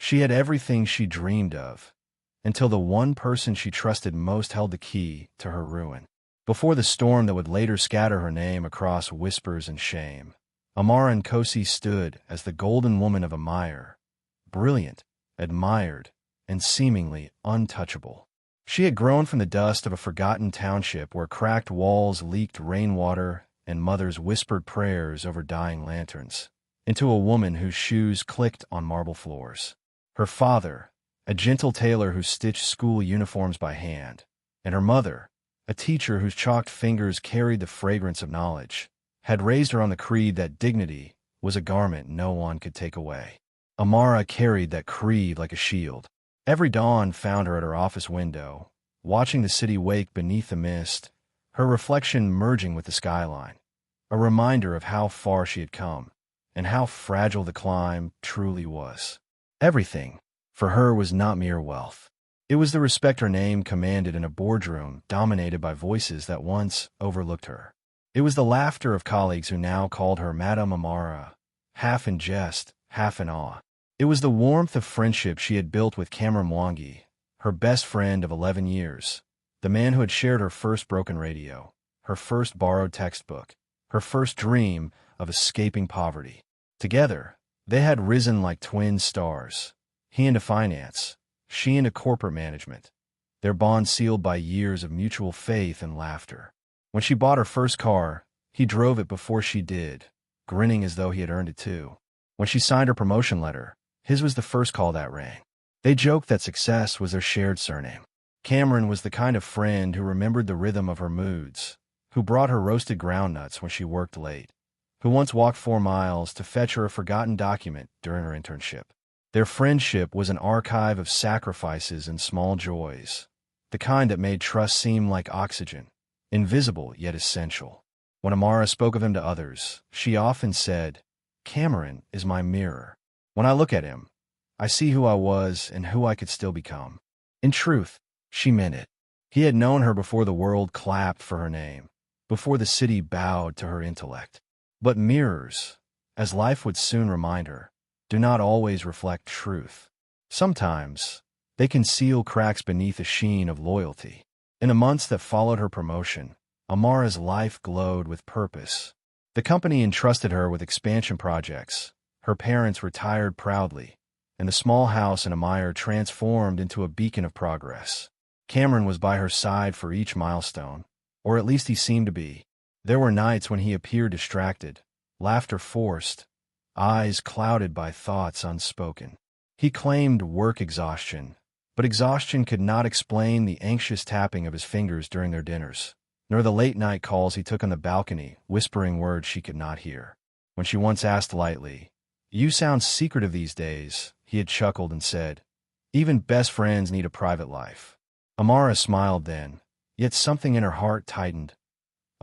She had everything she dreamed of, until the one person she trusted most held the key to her ruin. Before the storm that would later scatter her name across whispers and shame, Amara Nkosi stood as the golden woman of Amire, brilliant, admired, and seemingly untouchable. She had grown from the dust of a forgotten township where cracked walls leaked rainwater and mothers whispered prayers over dying lanterns, into a woman whose shoes clicked on marble floors. Her father, a gentle tailor who stitched school uniforms by hand, and her mother, a teacher whose chalked fingers carried the fragrance of knowledge, had raised her on the creed that dignity was a garment no one could take away. Amara carried that creed like a shield. Every dawn found her at her office window, watching the city wake beneath the mist, her reflection merging with the skyline, a reminder of how far she had come, and how fragile the climb truly was. Everything, for her, was not mere wealth. It was the respect her name commanded in a boardroom dominated by voices that once overlooked her. It was the laughter of colleagues who now called her Madame Amara, half in jest, half in awe. It was the warmth of friendship she had built with Cameron Mwangi, her best friend of 11 years, the man who had shared her first broken radio, her first borrowed textbook, her first dream of escaping poverty. Together, they had risen like twin stars, he into finance, she into corporate management, their bond sealed by years of mutual faith and laughter. When she bought her first car, he drove it before she did, grinning as though he had earned it too. When she signed her promotion letter, his was the first call that rang. They joked that success was their shared surname. Cameron was the kind of friend who remembered the rhythm of her moods, who brought her roasted groundnuts when she worked late, who once walked 4 miles to fetch her a forgotten document during her internship. Their friendship was an archive of sacrifices and small joys, the kind that made trust seem like oxygen, invisible yet essential. When Amara spoke of him to others, she often said, "Cameron is my mirror. When I look at him, I see who I was and who I could still become." In truth, she meant it. He had known her before the world clapped for her name, before the city bowed to her intellect. But mirrors, as life would soon remind her, do not always reflect truth. Sometimes, they conceal cracks beneath a sheen of loyalty. In the months that followed her promotion, Amara's life glowed with purpose. The company entrusted her with expansion projects. Her parents retired proudly, and the small house in Amire transformed into a beacon of progress. Cameron was by her side for each milestone, or at least he seemed to be. There were nights when he appeared distracted, laughter forced, eyes clouded by thoughts unspoken. He claimed work exhaustion, but exhaustion could not explain the anxious tapping of his fingers during their dinners, nor the late-night calls he took on the balcony, whispering words she could not hear. When she once asked lightly, "You sound secretive these days," he had chuckled and said, "Even best friends need a private life." Amara smiled then, yet something in her heart tightened,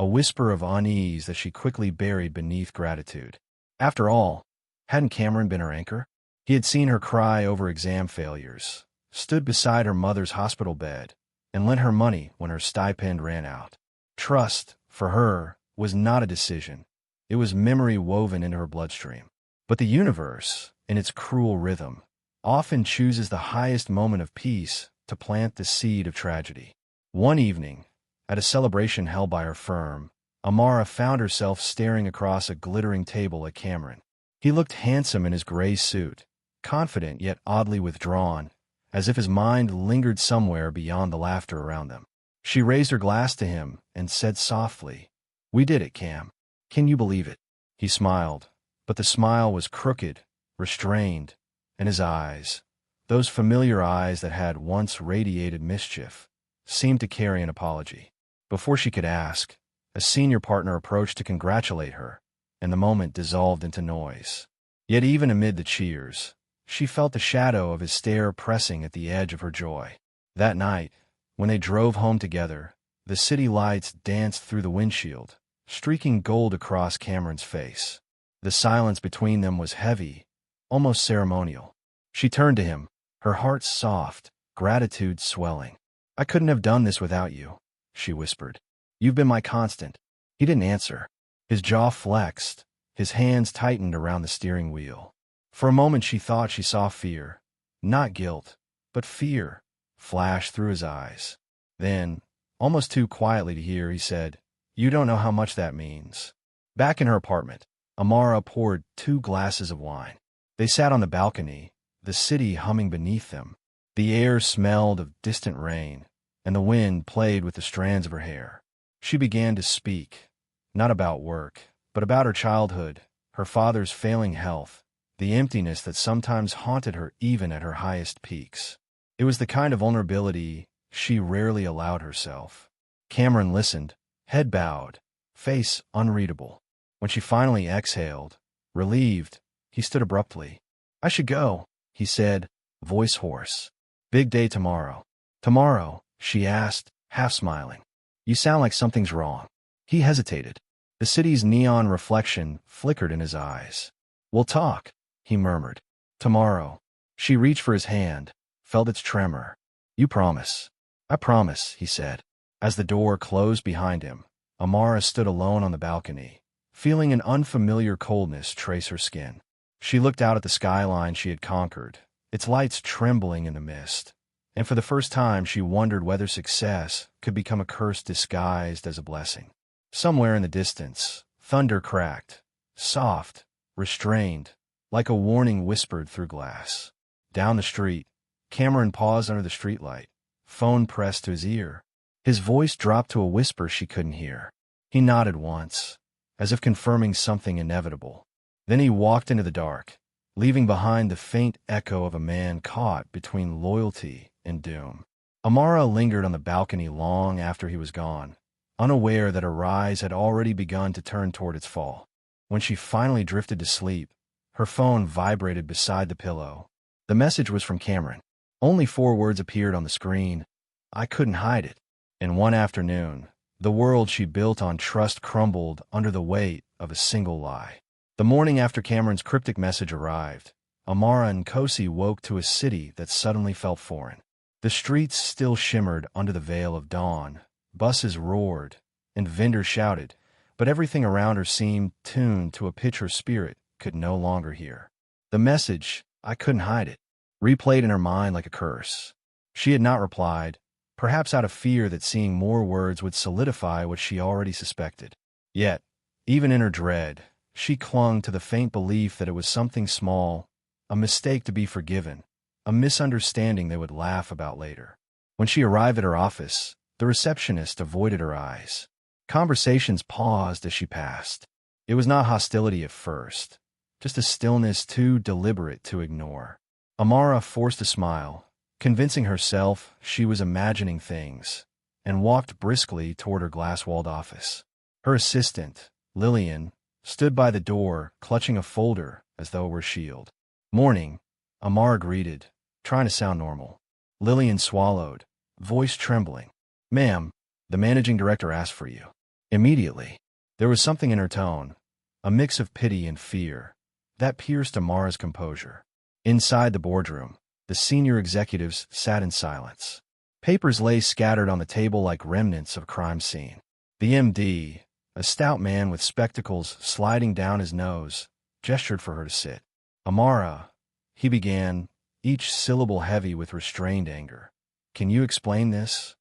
a whisper of unease that she quickly buried beneath gratitude. After all, hadn't Cameron been her anchor? He had seen her cry over exam failures, stood beside her mother's hospital bed, and lent her money when her stipend ran out. Trust, for her, was not a decision. It was memory woven into her bloodstream. But the universe, in its cruel rhythm, often chooses the highest moment of peace to plant the seed of tragedy. One evening, at a celebration held by her firm, Amara found herself staring across a glittering table at Cameron. He looked handsome in his gray suit, confident yet oddly withdrawn, as if his mind lingered somewhere beyond the laughter around them. She raised her glass to him and said softly, "We did it, Cam. Can you believe it?" He smiled, but the smile was crooked, restrained, and his eyes, those familiar eyes that had once radiated mischief, seemed to carry an apology. Before she could ask, a senior partner approached to congratulate her, and the moment dissolved into noise. Yet even amid the cheers, she felt the shadow of his stare pressing at the edge of her joy. That night, when they drove home together, the city lights danced through the windshield, streaking gold across Cameron's face. The silence between them was heavy, almost ceremonial. She turned to him, her heart soft, gratitude swelling. "I couldn't have done this without you," she whispered. "You've been my constant." He didn't answer. His jaw flexed, his hands tightened around the steering wheel. For a moment she thought she saw fear, Not guilt, but fear, flashed through his eyes. Then, almost too quietly to hear, he said, "You don't know how much that means." Back in her apartment, Amara poured 2 glasses of wine. They sat on the balcony, the city humming beneath them. The air smelled of distant rain, and the wind played with the strands of her hair. She began to speak, not about work, but about her childhood, her father's failing health, the emptiness that sometimes haunted her even at her highest peaks. It was the kind of vulnerability she rarely allowed herself. Cameron listened, head bowed, face unreadable. When she finally exhaled, relieved, he stood abruptly. "I should go," he said, voice hoarse. "Big day tomorrow." "Tomorrow?" she asked, half smiling. "You sound like something's wrong." He hesitated. The city's neon reflection flickered in his eyes. "We'll talk," he murmured. "Tomorrow." She reached for his hand, felt its tremor. "You promise?" "I promise," he said. As the door closed behind him, Amara stood alone on the balcony, feeling an unfamiliar coldness trace her skin. She looked out at the skyline she had conquered, its lights trembling in the mist, and for the first time she wondered whether success could become a curse disguised as a blessing. Somewhere in the distance, thunder cracked, soft, restrained, like a warning whispered through glass. Down the street, Cameron paused under the streetlight, phone pressed to his ear. His voice dropped to a whisper she couldn't hear. He nodded once, as if confirming something inevitable. Then he walked into the dark, leaving behind the faint echo of a man caught between loyalty and doom. Amara lingered on the balcony long after he was gone, unaware that her rise had already begun to turn toward its fall. When she finally drifted to sleep, her phone vibrated beside the pillow. The message was from Cameron. Only 4 words appeared on the screen. "I couldn't hide it." In one afternoon, the world she built on trust crumbled under the weight of a single lie. The morning after Cameron's cryptic message arrived, Amara and Kosi woke to a city that suddenly felt foreign. The streets still shimmered under the veil of dawn, buses roared, and vendors shouted, but everything around her seemed tuned to a pitch her spirit could no longer hear. The message, "I couldn't hide it," replayed in her mind like a curse. She had not replied, perhaps out of fear that seeing more words would solidify what she already suspected. Yet, even in her dread, she clung to the faint belief that it was something small, a mistake to be forgiven, a misunderstanding they would laugh about later. When she arrived at her office, the receptionist avoided her eyes. Conversations paused as she passed. It was not hostility at first, just a stillness too deliberate to ignore. Amara forced a smile, convincing herself she was imagining things, and walked briskly toward her glass-walled office. Her assistant, Lillian, stood by the door, clutching a folder as though it were a shield. "Morning," Amara greeted, trying to sound normal. Lillian swallowed, voice trembling. "Ma'am, the managing director asked for you." Immediately, there was something in her tone, a mix of pity and fear, that pierced Amara's composure. Inside the boardroom, the senior executives sat in silence. Papers lay scattered on the table like remnants of a crime scene. The MD, a stout man with spectacles sliding down his nose, gestured for her to sit. "Amara," he began, each syllable heavy with restrained anger. "Can you explain this?"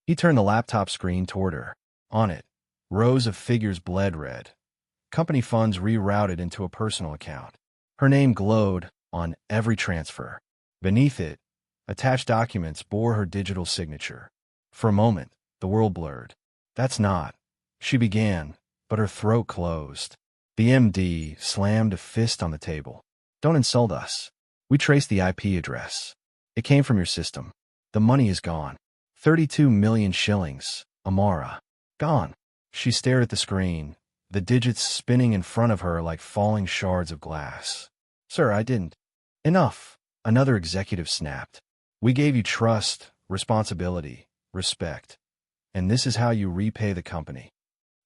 He turned the laptop screen toward her. On it, rows of figures bled red. Company funds rerouted into a personal account. Her name glowed on every transfer. Beneath it, attached documents bore her digital signature. For a moment, the world blurred. "That's not," she began, but her throat closed. The MD slammed a fist on the table. "Don't insult us. We traced the IP address. It came from your system. The money is gone. 32 million shillings, Amara. Gone." She stared at the screen, the digits spinning in front of her like falling shards of glass. "Sir, I didn't." "Enough," another executive snapped. "We gave you trust, responsibility, respect. And this is how you repay the company."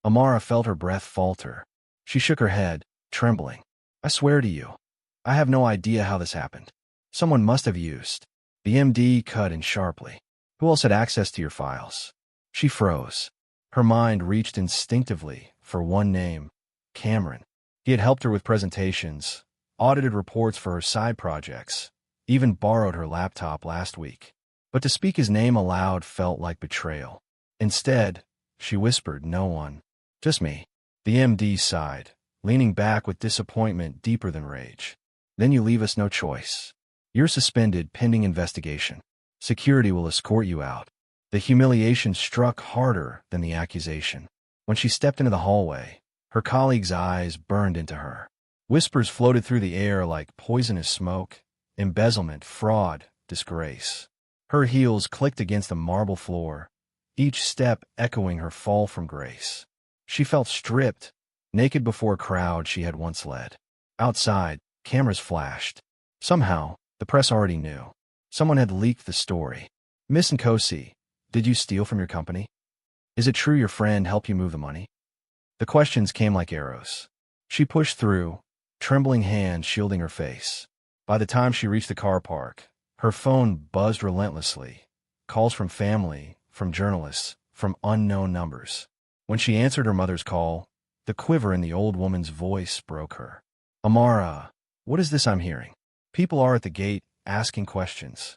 Amara felt her breath falter. She shook her head, trembling. "I swear to you, I have no idea how this happened. Someone must have used." The MD cut in sharply. "Who else had access to your files?" She froze. Her mind reached instinctively for one name, Cameron. He had helped her with presentations, audited reports for her side projects, even borrowed her laptop last week. But to speak his name aloud felt like betrayal. Instead, she whispered, "No one. Just me." The MD sighed, leaning back with disappointment deeper than rage. "Then you leave us no choice. You're suspended pending investigation. Security will escort you out." The humiliation struck harder than the accusation. When she stepped into the hallway, her colleagues' eyes burned into her. Whispers floated through the air like poisonous smoke: embezzlement, fraud, disgrace. Her heels clicked against the marble floor, each step echoing her fall from grace. She felt stripped, naked before a crowd she had once led. Outside, cameras flashed. Somehow, the press already knew. Someone had leaked the story. "Miss Nkosi, did you steal from your company? Is it true your friend helped you move the money?" The questions came like arrows. She pushed through, trembling hands shielding her face. By the time she reached the car park, her phone buzzed relentlessly. Calls from family, from journalists, from unknown numbers. When she answered her mother's call, the quiver in the old woman's voice broke her. "Amara, what is this I'm hearing? People are at the gate, asking questions."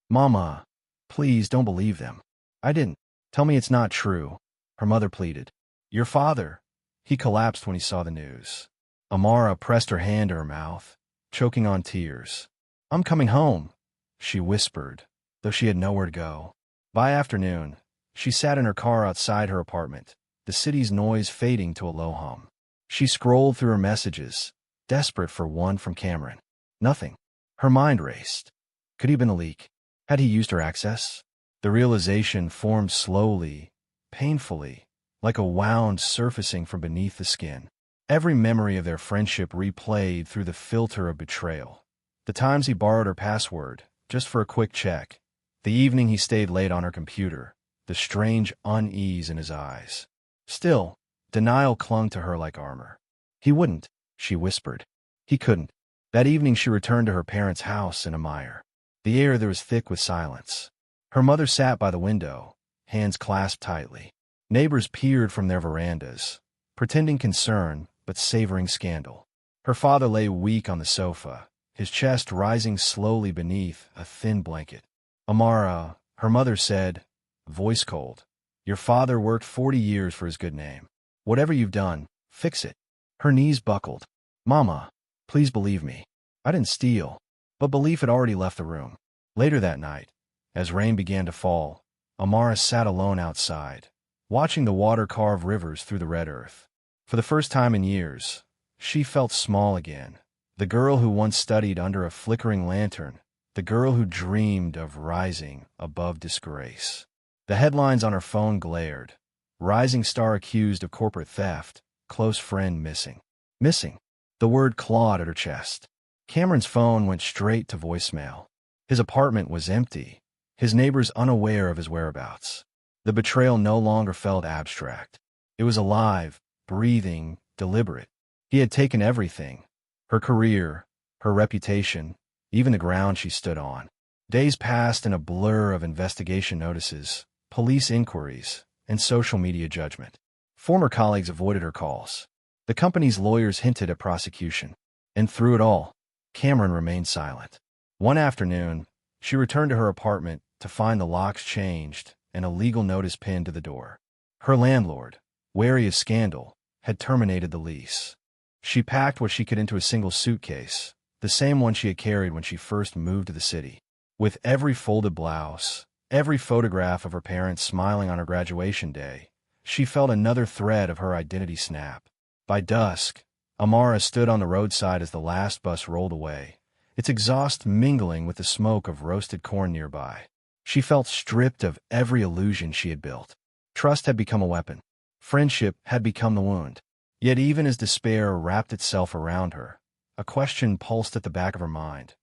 "Mama, please don't believe them. I didn't. Tell me it's not true," her mother pleaded. "Your father." He collapsed when he saw the news. Amara pressed her hand to her mouth, choking on tears. "I'm coming home," she whispered, though she had nowhere to go. By afternoon, she sat in her car outside her apartment, the city's noise fading to a low hum. She scrolled through her messages, desperate for one from Cameron. Nothing. Her mind raced. Could he have been a leak? Had he used her access? The realization formed slowly, painfully, like a wound surfacing from beneath the skin. Every memory of their friendship replayed through the filter of betrayal. The times he borrowed her password, just for a quick check. The evening he stayed late on her computer, the strange unease in his eyes. Still, denial clung to her like armor. He wouldn't, she whispered. He couldn't. That evening she returned to her parents' house in a mire. The air there was thick with silence. Her mother sat by the window, hands clasped tightly. Neighbors peered from their verandas, pretending concern but savoring scandal. Her father lay weak on the sofa, his chest rising slowly beneath a thin blanket. "Amara," her mother said, voice cold, "your father worked 40 years for his good name. Whatever you've done, fix it." Her knees buckled. "Mama, please believe me. I didn't steal." But belief had already left the room. Later that night, as rain began to fall, Amara sat alone outside, watching the water carve rivers through the red earth. For the first time in years, she felt small again. The girl who once studied under a flickering lantern, the girl who dreamed of rising above disgrace. The headlines on her phone glared. Rising star accused of corporate theft, close friend missing. Missing. The word clawed at her chest. Cameron's phone went straight to voicemail. His apartment was empty, his neighbors unaware of his whereabouts. The betrayal no longer felt abstract. It was alive, breathing, deliberate. He had taken everything: her career, her reputation, even the ground she stood on. Days passed in a blur of investigation notices, police inquiries, and social media judgment. Former colleagues avoided her calls. The company's lawyers hinted at prosecution. And through it all, Cameron remained silent. One afternoon, she returned to her apartment to find the locks changed and a legal notice pinned to the door. Her landlord, wary of scandal, had terminated the lease. She packed what she could into a single suitcase, the same one she had carried when she first moved to the city. With every folded blouse, every photograph of her parents smiling on her graduation day, she felt another thread of her identity snap. By dusk, Amara stood on the roadside as the last bus rolled away, its exhaust mingling with the smoke of roasted corn nearby. She felt stripped of every illusion she had built. Trust had become a weapon. Friendship had become the wound. Yet even as despair wrapped itself around her, a question pulsed at the back of her mind.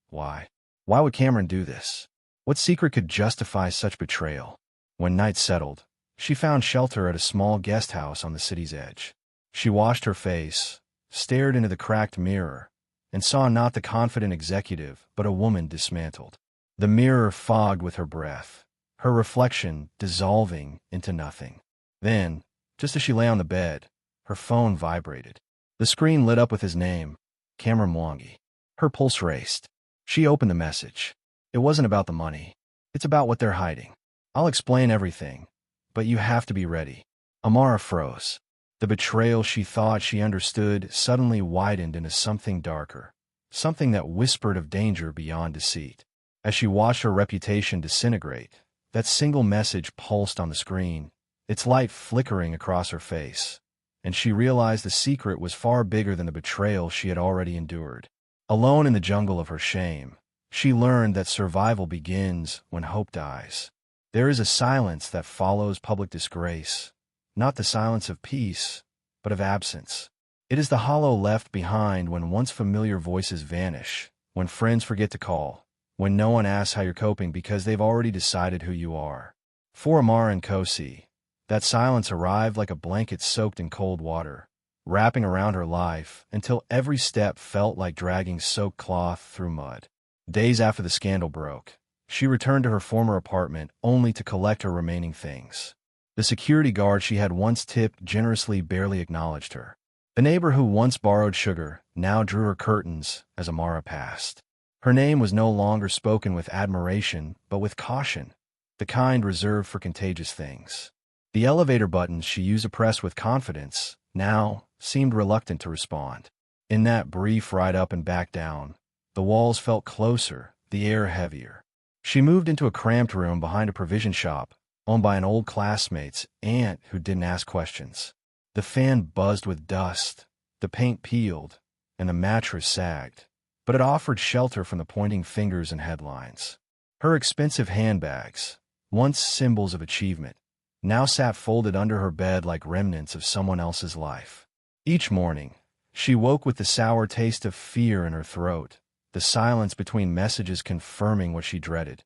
Why? Why would Cameron do this? What secret could justify such betrayal? When night settled, she found shelter at a small guest house on the city's edge. She washed her face, stared into the cracked mirror, and saw not the confident executive, but a woman dismantled. The mirror fogged with her breath, her reflection dissolving into nothing. Then, just as she lay on the bed, her phone vibrated. The screen lit up with his name, Cameron Mwangi. Her pulse raced. She opened the message. It wasn't about the money. It's about what they're hiding. I'll explain everything, but you have to be ready. Amara froze. The betrayal she thought she understood suddenly widened into something darker, something that whispered of danger beyond deceit. As she watched her reputation disintegrate, that single message pulsed on the screen, its light flickering across her face, and she realized the secret was far bigger than the betrayal she had already endured. Alone in the jungle of her shame, she learned that survival begins when hope dies. There is a silence that follows public disgrace, not the silence of peace, but of absence. It is the hollow left behind when once familiar voices vanish, when friends forget to call, when no one asks how you're coping because they've already decided who you are. For Amara and Kosi, that silence arrived like a blanket soaked in cold water, wrapping around her life until every step felt like dragging soaked cloth through mud. Days after the scandal broke, she returned to her former apartment only to collect her remaining things. The security guard she had once tipped generously barely acknowledged her. The neighbor who once borrowed sugar now drew her curtains as Amara passed. Her name was no longer spoken with admiration, but with caution, the kind reserved for contagious things. The elevator buttons she used to press with confidence now seemed reluctant to respond. In that brief ride up and back down, the walls felt closer, the air heavier. She moved into a cramped room behind a provision shop, owned by an old classmate's aunt who didn't ask questions. The fan buzzed with dust, the paint peeled, and the mattress sagged, but it offered shelter from the pointing fingers and headlines. Her expensive handbags, once symbols of achievement, now sat folded under her bed like remnants of someone else's life. Each morning, she woke with the sour taste of fear in her throat, the silence between messages confirming what she dreaded.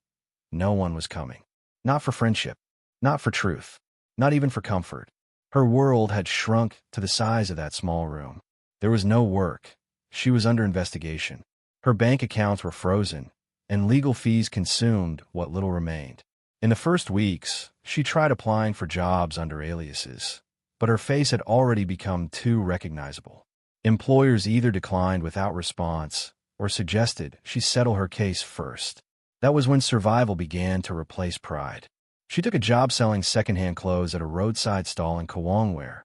No one was coming. Not for friendship. Not for truth. Not even for comfort. Her world had shrunk to the size of that small room. There was no work. She was under investigation. Her bank accounts were frozen, and legal fees consumed what little remained. In the first weeks, she tried applying for jobs under aliases, but her face had already become too recognizable. Employers either declined without response or suggested she settle her case first. That was when survival began to replace pride. She took a job selling secondhand clothes at a roadside stall in Kawangware,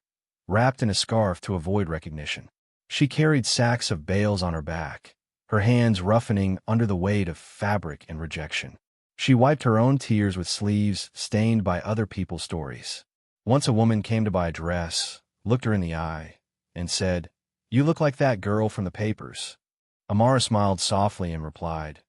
wrapped in a scarf to avoid recognition. She carried sacks of bales on her back, her hands roughening under the weight of fabric and rejection. She wiped her own tears with sleeves stained by other people's stories. Once a woman came to buy a dress, looked her in the eye, and said, "You look like that girl from the papers." Amara smiled softly and replied,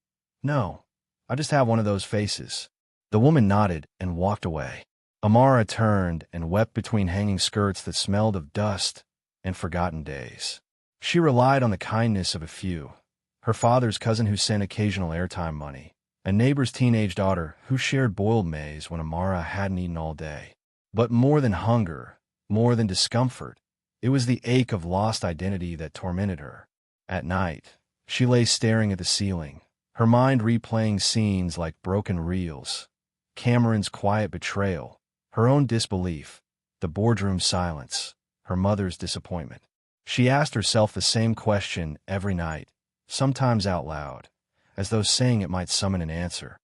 "No, I just have one of those faces." The woman nodded and walked away. Amara turned and wept between hanging skirts that smelled of dust and forgotten days. She relied on the kindness of a few, her father's cousin who sent occasional airtime money, a neighbor's teenage daughter who shared boiled maize when Amara hadn't eaten all day. But more than hunger, more than discomfort, it was the ache of lost identity that tormented her. At night, she lay staring at the ceiling, her mind replaying scenes like broken reels, Cameron's quiet betrayal, her own disbelief, the boardroom silence, her mother's disappointment. She asked herself the same question every night, sometimes out loud, as though saying it might summon an answer.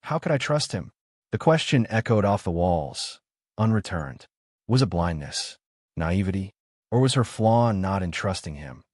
How could I trust him? The question echoed off the walls, unreturned. Was it blindness, naivety, or was her flaw not in trusting him,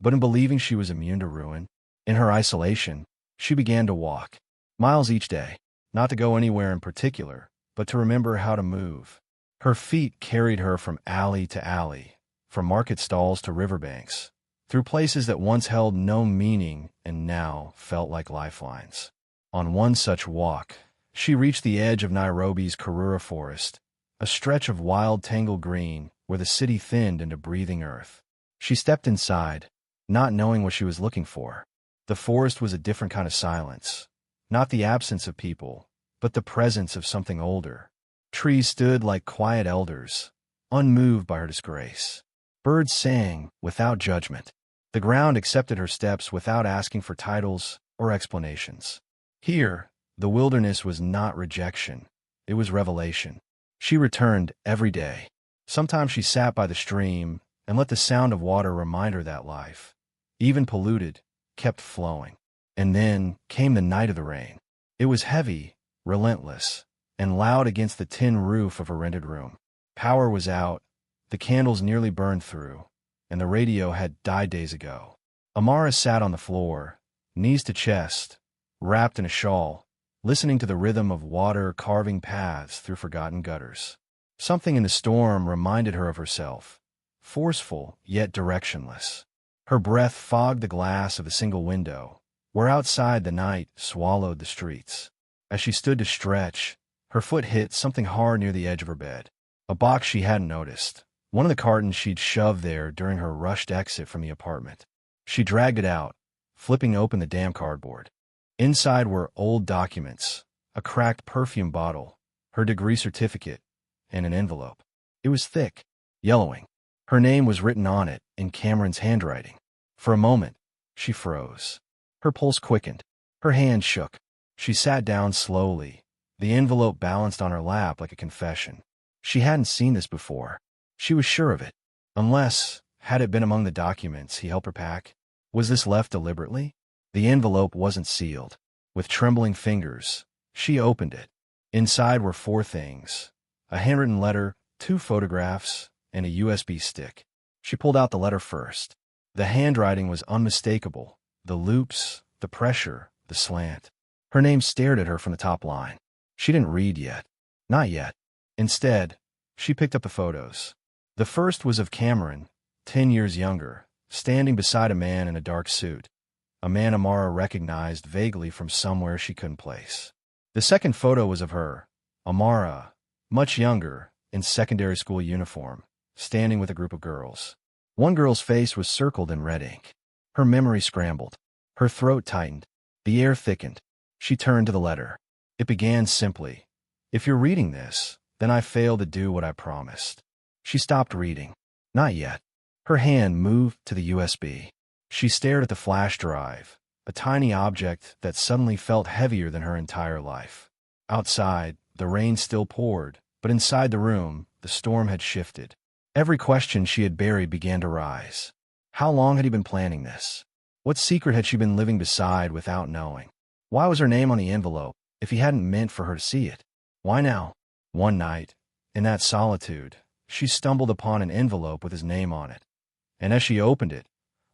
but in believing she was immune to ruin? In her isolation, she began to walk, miles each day, not to go anywhere in particular, but to remember how to move. Her feet carried her from alley to alley, from market stalls to riverbanks, through places that once held no meaning and now felt like lifelines. On one such walk, she reached the edge of Nairobi's Karura Forest, a stretch of wild tangled green where the city thinned into breathing earth. She stepped inside, not knowing what she was looking for. The forest was a different kind of silence, not the absence of people, but the presence of something older. Trees stood like quiet elders, unmoved by her disgrace. Birds sang without judgment. The ground accepted her steps without asking for titles or explanations. Here, the wilderness was not rejection, it was revelation. She returned every day. Sometimes she sat by the stream and let the sound of water remind her that life, even polluted, kept flowing. And then came the night of the rain. It was heavy, relentless, and loud against the tin roof of her rented room. Power was out, the candles nearly burned through, and the radio had died days ago. Amara sat on the floor, knees to chest, wrapped in a shawl, listening to the rhythm of water carving paths through forgotten gutters. Something in the storm reminded her of herself, forceful yet directionless. Her breath fogged the glass of the single window, where outside the night swallowed the streets. As she stood to stretch, her foot hit something hard near the edge of her bed. A box she hadn't noticed, one of the cartons she'd shoved there during her rushed exit from the apartment. She dragged it out, flipping open the damn cardboard. Inside were old documents, a cracked perfume bottle, her degree certificate, and an envelope. It was thick, yellowing. Her name was written on it in Cameron's handwriting. For a moment, she froze. Her pulse quickened. Her hand shook. She sat down slowly, the envelope balanced on her lap like a confession. She hadn't seen this before. She was sure of it. Unless, had it been among the documents he helped her pack? Was this left deliberately? The envelope wasn't sealed. With trembling fingers, she opened it. Inside were 4 things: a handwritten letter, 2 photographs, and a USB stick. She pulled out the letter first. The handwriting was unmistakable. The loops, the pressure, the slant. Her name stared at her from the top line. She didn't read yet. Not yet. Instead, she picked up the photos. The first was of Cameron, 10 years younger, standing beside a man in a dark suit. A man Amara recognized vaguely from somewhere she couldn't place. The second photo was of her, Amara, much younger, in secondary school uniform, standing with a group of girls. One girl's face was circled in red ink. Her memory scrambled. Her throat tightened. The air thickened. She turned to the letter. It began simply, "If you're reading this, then I failed to do what I promised." She stopped reading. Not yet. Her hand moved to the USB. She stared at the flash drive, a tiny object that suddenly felt heavier than her entire life. Outside, the rain still poured, but inside the room, the storm had shifted. Every question she had buried began to rise. How long had he been planning this? What secret had she been living beside without knowing? Why was her name on the envelope if he hadn't meant for her to see it? Why now? One night, in that solitude, she stumbled upon an envelope with his name on it. And as she opened it,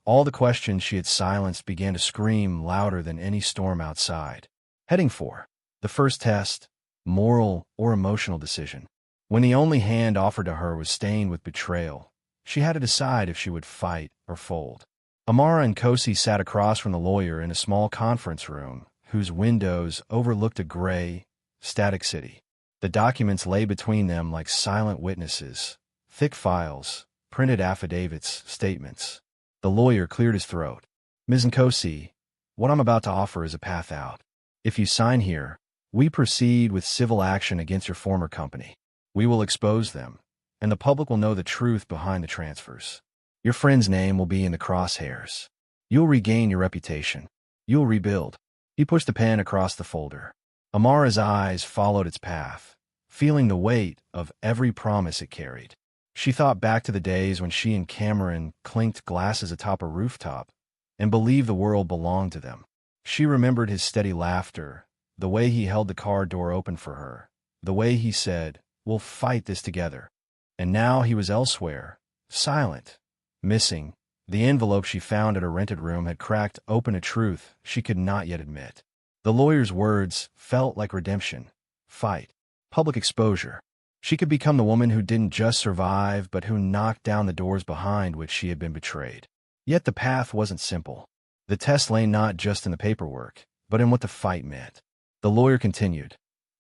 all the questions she had silenced began to scream louder than any storm outside. Heading for the first test, moral or emotional decision. When the only hand offered to her was stained with betrayal, she had to decide if she would fight or fold. Amara and Kosi sat across from the lawyer in a small conference room whose windows overlooked a gray, static city. The documents lay between them like silent witnesses, thick files, printed affidavits, statements. The lawyer cleared his throat. "Ms. Nkosi, what I'm about to offer is a path out. If you sign here, we proceed with civil action against your former company. We will expose them, and the public will know the truth behind the transfers. Your friend's name will be in the crosshairs. You'll regain your reputation. You'll rebuild." He pushed the pen across the folder. Amara's eyes followed its path, feeling the weight of every promise it carried. She thought back to the days when she and Cameron clinked glasses atop a rooftop and believed the world belonged to them. She remembered his steady laughter, the way he held the car door open for her, the way he said, "We'll fight this together." And now he was elsewhere, silent, missing. The envelope she found at her rented room had cracked open a truth she could not yet admit. The lawyer's words felt like redemption, fight, public exposure. She could become the woman who didn't just survive, but who knocked down the doors behind which she had been betrayed. Yet the path wasn't simple. The test lay not just in the paperwork, but in what the fight meant. The lawyer continued,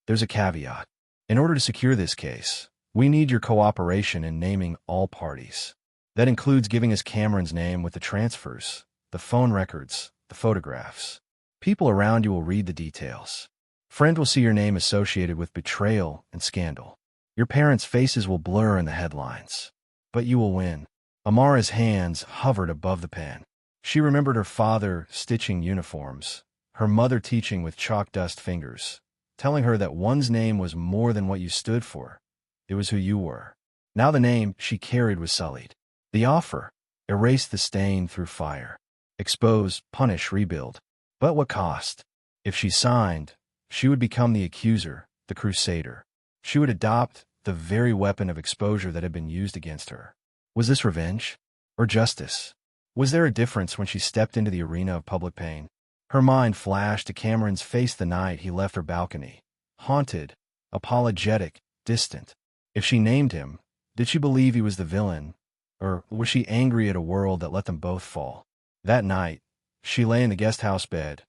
"There's a caveat. In order to secure this case, we need your cooperation in naming all parties. That includes giving us Cameron's name with the transfers, the phone records, the photographs. People around you will read the details. Friends will see your name associated with betrayal and scandal. Your parents' faces will blur in the headlines. But you will win." Amara's hands hovered above the pen. She remembered her father stitching uniforms, her mother teaching with chalk dust fingers, telling her that one's name was more than what you stood for. It was who you were. Now the name she carried was sullied. The offer erased the stain through fire. Expose, punish, rebuild. But what cost? If she signed, she would become the accuser, the crusader. She would adopt the very weapon of exposure that had been used against her. Was this revenge? Or justice? Was there a difference when she stepped into the arena of public pain? Her mind flashed to Cameron's face the night he left her balcony. Haunted, apologetic, distant. If she named him, did she believe he was the villain? Or was she angry at a world that let them both fall? That night, she lay in the guest house bed,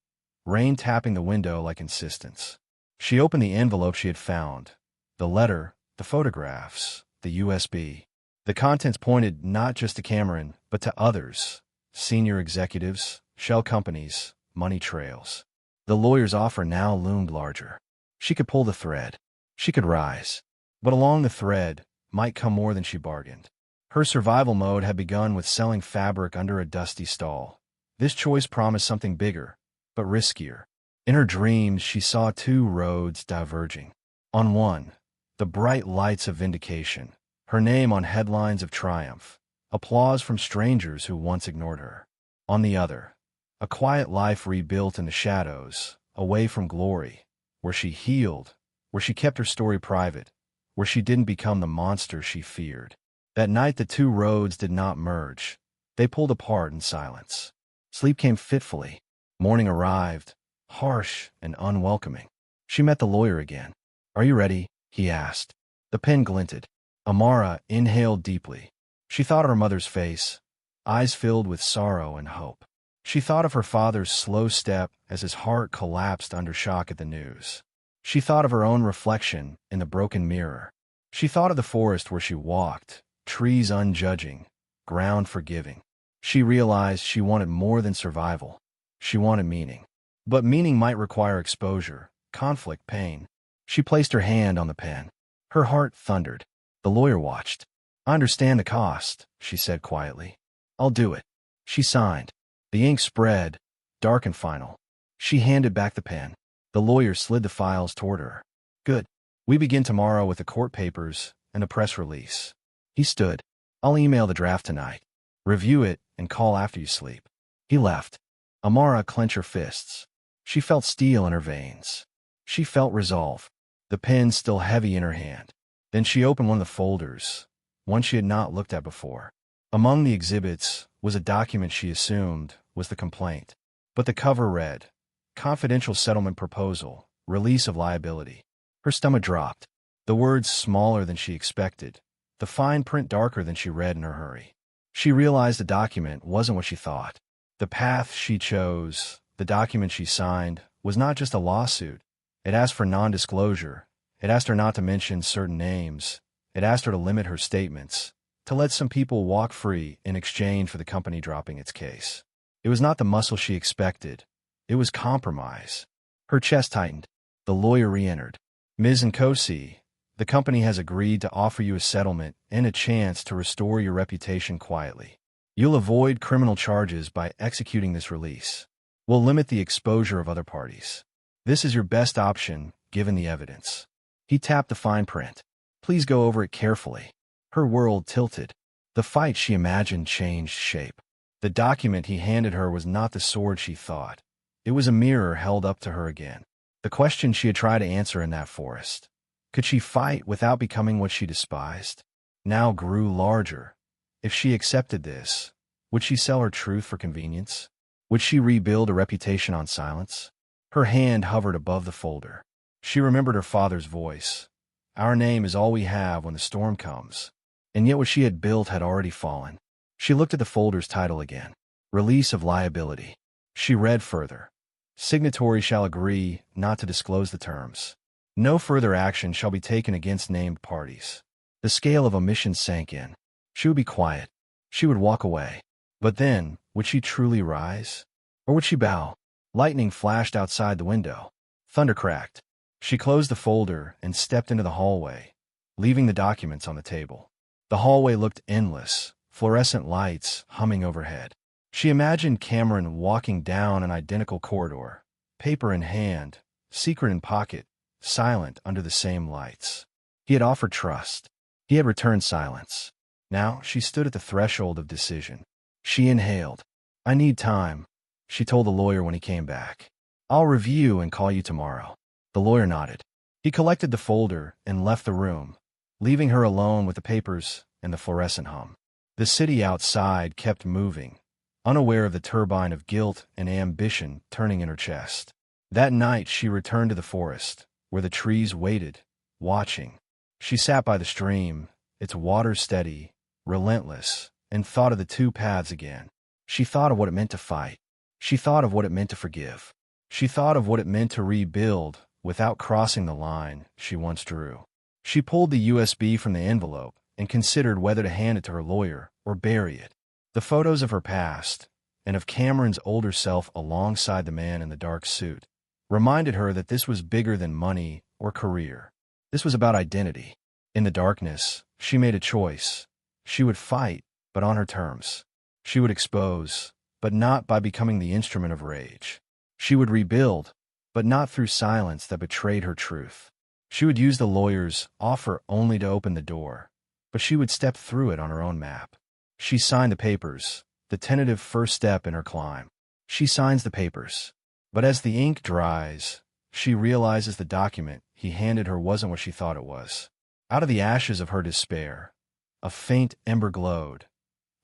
rain tapping the window like insistence. She opened the envelope she had found. The letter, the photographs, the USB. The contents pointed not just to Cameron, but to others. Senior executives, shell companies, money trails. The lawyer's offer now loomed larger. She could pull the thread. She could rise. But along the thread might come more than she bargained. Her survival mode had begun with selling fabric under a dusty stall. This choice promised something bigger, but riskier. In her dreams, she saw two roads diverging. On one, the bright lights of vindication, her name on headlines of triumph, applause from strangers who once ignored her. On the other, a quiet life rebuilt in the shadows, away from glory, where she healed, where she kept her story private, where she didn't become the monster she feared. That night the two roads did not merge. They pulled apart in silence. Sleep came fitfully. Morning arrived, harsh and unwelcoming. She met the lawyer again. "Are you ready?" he asked. The pen glinted. Amara inhaled deeply. She thought of her mother's face, eyes filled with sorrow and hope. She thought of her father's slow step as his heart collapsed under shock at the news. She thought of her own reflection in the broken mirror. She thought of the forest where she walked, trees unjudging, ground forgiving. She realized she wanted more than survival. She wanted meaning. But meaning might require exposure, conflict, pain. She placed her hand on the pen. Her heart thundered. The lawyer watched. "I understand the cost," she said quietly. "I'll do it." She signed. The ink spread, dark and final. She handed back the pen. The lawyer slid the files toward her. "Good. We begin tomorrow with the court papers and the press release." He stood. "I'll email the draft tonight. Review it and call after you sleep." He left. Amara clenched her fists. She felt steel in her veins. She felt resolve, the pen still heavy in her hand. Then she opened one of the folders, one she had not looked at before. Among the exhibits was a document she assumed was the complaint. But the cover read, "Confidential Settlement Proposal, Release of Liability." Her stomach dropped. The words smaller than she expected, the fine print darker than she read in her hurry. She realized the document wasn't what she thought. The path she chose, the document she signed, was not just a lawsuit. It asked for non-disclosure. It asked her not to mention certain names. It asked her to limit her statements, to let some people walk free in exchange for the company dropping its case. It was not the muscle she expected. It was compromise. Her chest tightened. The lawyer re-entered. "Ms. Nkosi, the company has agreed to offer you a settlement and a chance to restore your reputation quietly. You'll avoid criminal charges by executing this release. We'll limit the exposure of other parties. This is your best option, given the evidence." He tapped the fine print. "Please go over it carefully." Her world tilted. The fight she imagined changed shape. The document he handed her was not the sword she thought. It was a mirror held up to her again. The question she had tried to answer in that forest. Could she fight without becoming what she despised? Now grew larger. If she accepted this, would she sell her truth for convenience? Would she rebuild a reputation on silence? Her hand hovered above the folder. She remembered her father's voice. "Our name is all we have when the storm comes." And yet what she had built had already fallen. She looked at the folder's title again. Release of Liability. She read further. "Signatories shall agree not to disclose the terms. No further action shall be taken against named parties." The scale of omission sank in. She would be quiet. She would walk away. But then, would she truly rise? Or would she bow? Lightning flashed outside the window. Thunder cracked. She closed the folder and stepped into the hallway, leaving the documents on the table. The hallway looked endless, fluorescent lights humming overhead. She imagined Cameron walking down an identical corridor, paper in hand, secret in pocket, silent under the same lights. He had offered trust. He had returned silence. Now she stood at the threshold of decision. She inhaled. "I need time." she told the lawyer when he came back. "I'll review and call you tomorrow." The lawyer nodded. He collected the folder and left the room, leaving her alone with the papers and the fluorescent hum. The city outside kept moving, unaware of the turbine of guilt and ambition turning in her chest. That night she returned to the forest, where the trees waited, watching. She sat by the stream, its water steady, relentless, and thought of the two paths again. She thought of what it meant to fight. She thought of what it meant to forgive. She thought of what it meant to rebuild without crossing the line she once drew. She pulled the USB from the envelope and considered whether to hand it to her lawyer or bury it. The photos of her past, and of Cameron's older self alongside the man in the dark suit, reminded her that this was bigger than money or career. This was about identity. In the darkness, she made a choice. She would fight, but on her terms. She would expose, but not by becoming the instrument of rage. She would rebuild, but not through silence that betrayed her truth. She would use the lawyer's offer only to open the door, but she would step through it on her own map. She signed the papers, the tentative first step in her climb. She signs the papers, but as the ink dries, she realizes the document he handed her wasn't what she thought it was. Out of the ashes of her despair, a faint ember glowed,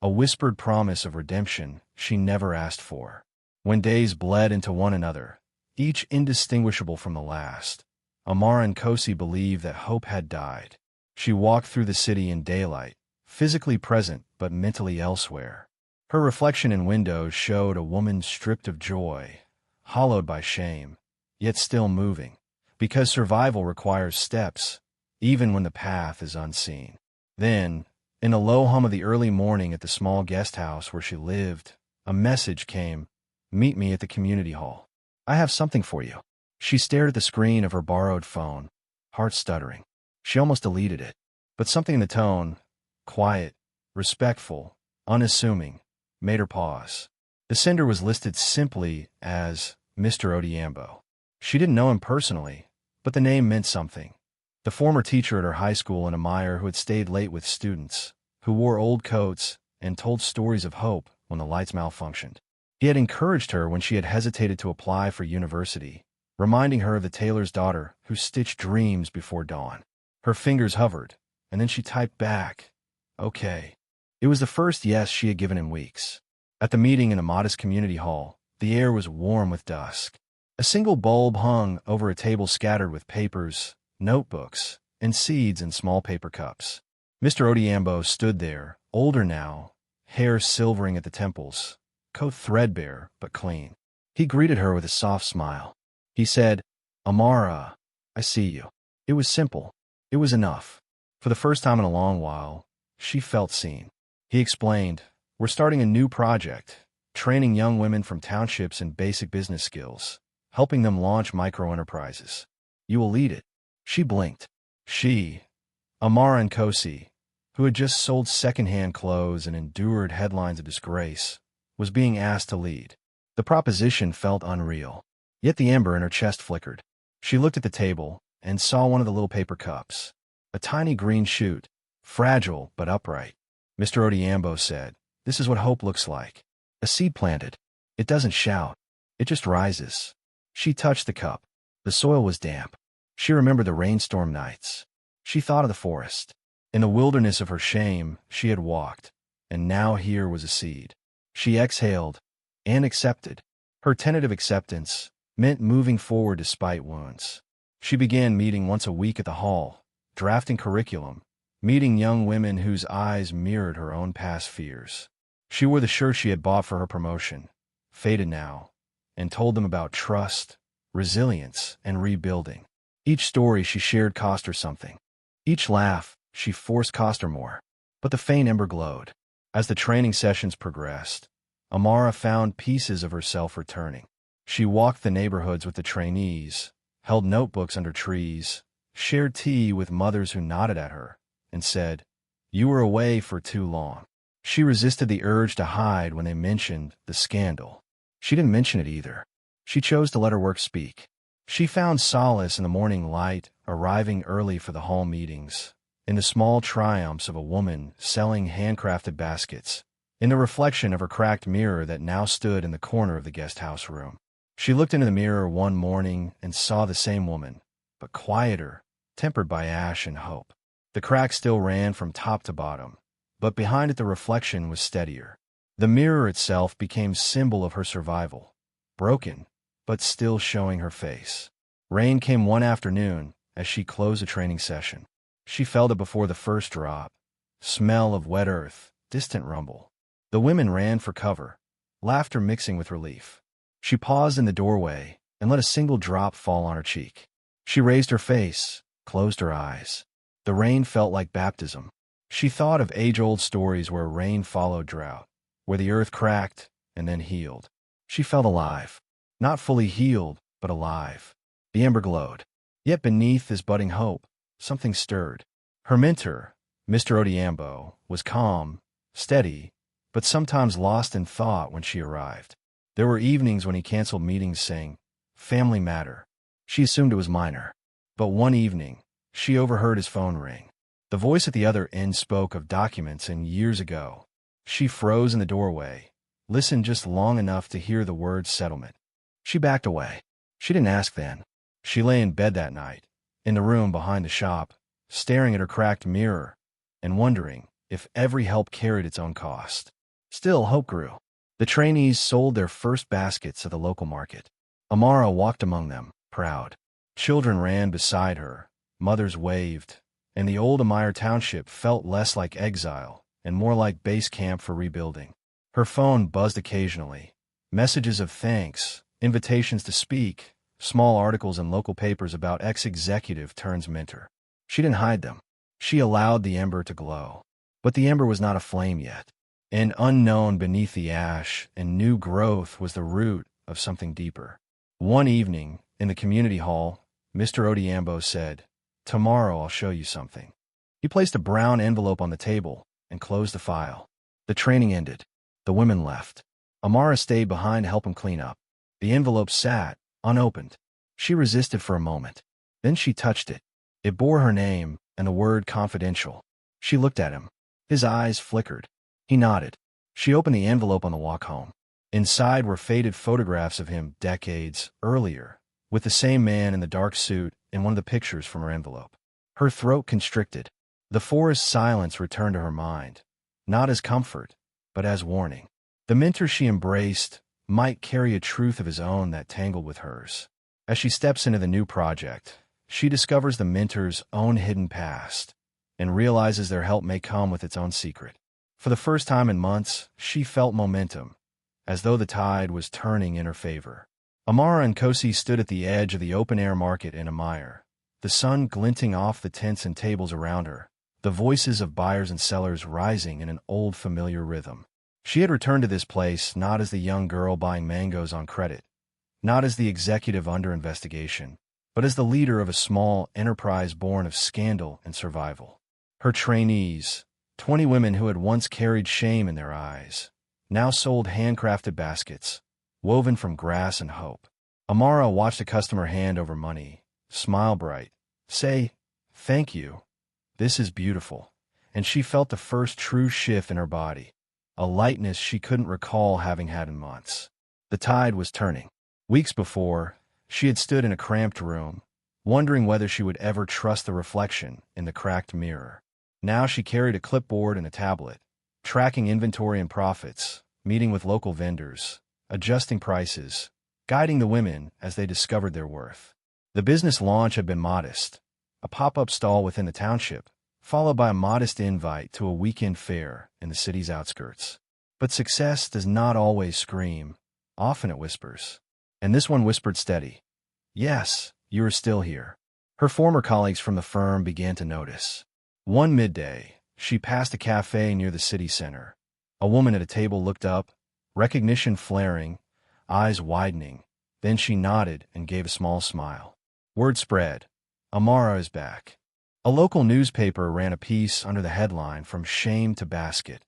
a whispered promise of redemption she never asked for. When days bled into one another, each indistinguishable from the last, Amara and Kosi believed that hope had died. She walked through the city in daylight, physically present but mentally elsewhere. Her reflection in windows showed a woman stripped of joy, hollowed by shame, yet still moving, because survival requires steps, even when the path is unseen. Then, in the low hum of the early morning at the small guest house where she lived, a message came, "Meet me at the community hall. I have something for you." She stared at the screen of her borrowed phone, heart stuttering. She almost deleted it, but something in the tone, quiet, respectful, unassuming, made her pause. The sender was listed simply as Mr. Odiambo. She didn't know him personally, but the name meant something. The former teacher at her high school in Amire who had stayed late with students, who wore old coats and told stories of hope when the lights malfunctioned. He had encouraged her when she had hesitated to apply for university, reminding her of the tailor's daughter who stitched dreams before dawn. Her fingers hovered, and then she typed back, "Okay." It was the first yes she had given in weeks. At the meeting in a modest community hall, the air was warm with dusk. A single bulb hung over a table scattered with papers, notebooks, and seeds in small paper cups. Mr. Odiambo stood there, older now, hair silvering at the temples, coat threadbare but clean. He greeted her with a soft smile. He said, "Amara, I see you." It was simple. It was enough. For the first time in a long while, she felt seen. He explained, "We're starting a new project, training young women from townships in basic business skills, helping them launch micro-enterprises. You will lead it." She blinked. She, Amara and Kosi, who had just sold second-hand clothes and endured headlines of disgrace, was being asked to lead. The proposition felt unreal. Yet the ember in her chest flickered. She looked at the table and saw one of the little paper cups. A tiny green shoot, fragile but upright. Mr. Odiambo said, "This is what hope looks like. A seed planted. It doesn't shout. It just rises." She touched the cup. The soil was damp. She remembered the rainstorm nights. She thought of the forest. In the wilderness of her shame, she had walked, and now here was a seed. She exhaled and accepted. Her tentative acceptance meant moving forward despite wounds. She began meeting once a week at the hall, drafting curriculum, meeting young women whose eyes mirrored her own past fears. She wore the shirt she had bought for her promotion, faded now, and told them about trust, resilience, and rebuilding. Each story she shared cost her something. Each laugh she forced cost her more. But the faint ember glowed. As the training sessions progressed, Amara found pieces of herself returning. She walked the neighborhoods with the trainees, held notebooks under trees, shared tea with mothers who nodded at her, and said, "You were away for too long." She resisted the urge to hide when they mentioned the scandal. She didn't mention it either. She chose to let her work speak. She found solace in the morning light, arriving early for the hall meetings, in the small triumphs of a woman selling handcrafted baskets, in the reflection of her cracked mirror that now stood in the corner of the guest house room. She looked into the mirror one morning and saw the same woman, but quieter, tempered by ash and hope. The crack still ran from top to bottom, but behind it the reflection was steadier. The mirror itself became symbol of her survival, broken, but still showing her face. Rain came one afternoon as she closed a training session. She felt it before the first drop. Smell of wet earth, distant rumble. The women ran for cover, laughter mixing with relief. She paused in the doorway and let a single drop fall on her cheek. She raised her face, closed her eyes. The rain felt like baptism. She thought of age-old stories where rain followed drought, where the earth cracked and then healed. She felt alive. Not fully healed, but alive. The ember glowed. Yet beneath this budding hope, something stirred. Her mentor, Mr. Odiambo, was calm, steady, but sometimes lost in thought when she arrived. There were evenings when he canceled meetings saying, "Family matter." She assumed it was minor. But one evening, she overheard his phone ring. The voice at the other end spoke of documents and years ago. She froze in the doorway, listened just long enough to hear the word settlement. She backed away. She didn't ask then. She lay in bed that night, in the room behind the shop, staring at her cracked mirror and wondering if every help carried its own cost. Still, hope grew. The trainees sold their first baskets at the local market. Amara walked among them, proud. Children ran beside her, mothers waved, and the old Amire township felt less like exile and more like base camp for rebuilding. Her phone buzzed occasionally. Messages of thanks, invitations to speak, small articles in local papers about ex-executive turns mentor. She didn't hide them. She allowed the ember to glow. But the ember was not a flame yet. An unknown beneath the ash and new growth was the root of something deeper. One evening, in the community hall, Mr. Odiambo said, "Tomorrow I'll show you something." He placed a brown envelope on the table and closed the file. The training ended. The women left. Amara stayed behind to help him clean up. The envelope sat, unopened. She resisted for a moment. Then she touched it. It bore her name and the word confidential. She looked at him. His eyes flickered. He nodded. She opened the envelope on the walk home. Inside were faded photographs of him decades earlier, with the same man in the dark suit in one of the pictures from her envelope. Her throat constricted. The forest silence returned to her mind, not as comfort, but as warning. The mentor she embraced might carry a truth of his own that tangled with hers. As she steps into the new project, she discovers the mentor's own hidden past and realizes their help may come with its own secret. For the first time in months, she felt momentum, as though the tide was turning in her favor. Amara and Kosi stood at the edge of the open-air market in Amire, the sun glinting off the tents and tables around her, the voices of buyers and sellers rising in an old familiar rhythm. She had returned to this place not as the young girl buying mangoes on credit, not as the executive under investigation, but as the leader of a small enterprise born of scandal and survival. Her trainees, 20 women who had once carried shame in their eyes, now sold handcrafted baskets, woven from grass and hope. Amara watched a customer hand over money, smile bright, say, "Thank you. This is beautiful." And she felt the first true shift in her body, a lightness she couldn't recall having had in months. The tide was turning. Weeks before, she had stood in a cramped room, wondering whether she would ever trust the reflection in the cracked mirror. Now she carried a clipboard and a tablet, tracking inventory and profits, meeting with local vendors, adjusting prices, guiding the women as they discovered their worth. The business launch had been modest, a pop-up stall within the township, followed by a modest invite to a weekend fair in the city's outskirts. But success does not always scream. Often it whispers. And this one whispered steady. "Yes, you are still here." Her former colleagues from the firm began to notice. One midday, she passed a cafe near the city center. A woman at a table looked up, recognition flaring, eyes widening. Then she nodded and gave a small smile. Word spread. Amara is back. A local newspaper ran a piece under the headline "From Shame to Basket.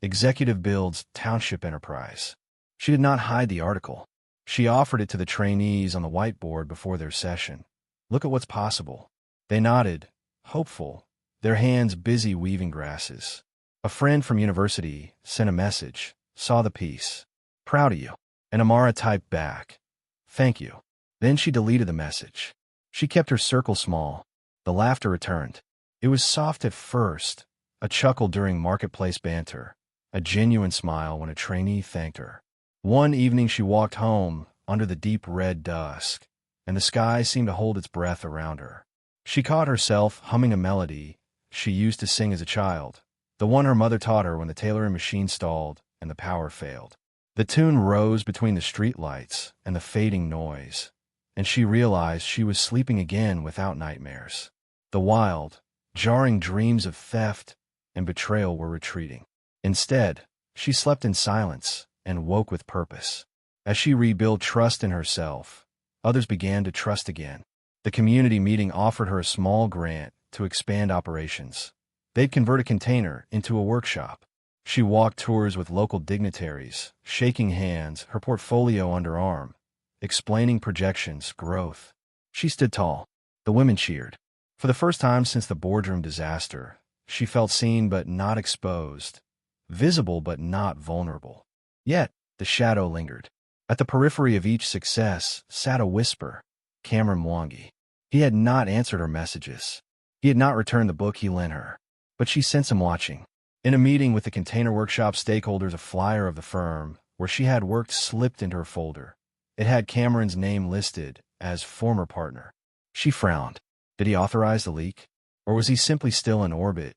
Executive builds township enterprise." She did not hide the article. She offered it to the trainees on the whiteboard before their session. "Look at what's possible." They nodded, hopeful, their hands busy weaving grasses. A friend from university sent a message, saw the piece. Proud of you. And Amara typed back, thank you. Then she deleted the message. She kept her circle small. The laughter returned. It was soft at first, a chuckle during marketplace banter, a genuine smile when a trainee thanked her. One evening she walked home under the deep red dusk, and the sky seemed to hold its breath around her. She caught herself humming a melody she used to sing as a child, the one her mother taught her when the tailoring machine stalled and the power failed. The tune rose between the streetlights and the fading noise, and she realized she was sleeping again without nightmares. The wild, jarring dreams of theft and betrayal were retreating. Instead, she slept in silence and woke with purpose. As she rebuilt trust in herself, others began to trust again. The community meeting offered her a small grant to expand operations. They'd convert a container into a workshop. She walked tours with local dignitaries, shaking hands, her portfolio under arm, explaining projections, growth. She stood tall. The women cheered. For the first time since the boardroom disaster, she felt seen but not exposed, visible but not vulnerable. Yet, the shadow lingered. At the periphery of each success sat a whisper, Cameron Mwangi. He had not answered her messages. He had not returned the book he lent her. But she sensed him watching. In a meeting with the container workshop stakeholders, a flyer of the firm where she had worked slipped into her folder. It had Cameron's name listed as former partner. She frowned. Did he authorize the leak? Or was he simply still in orbit,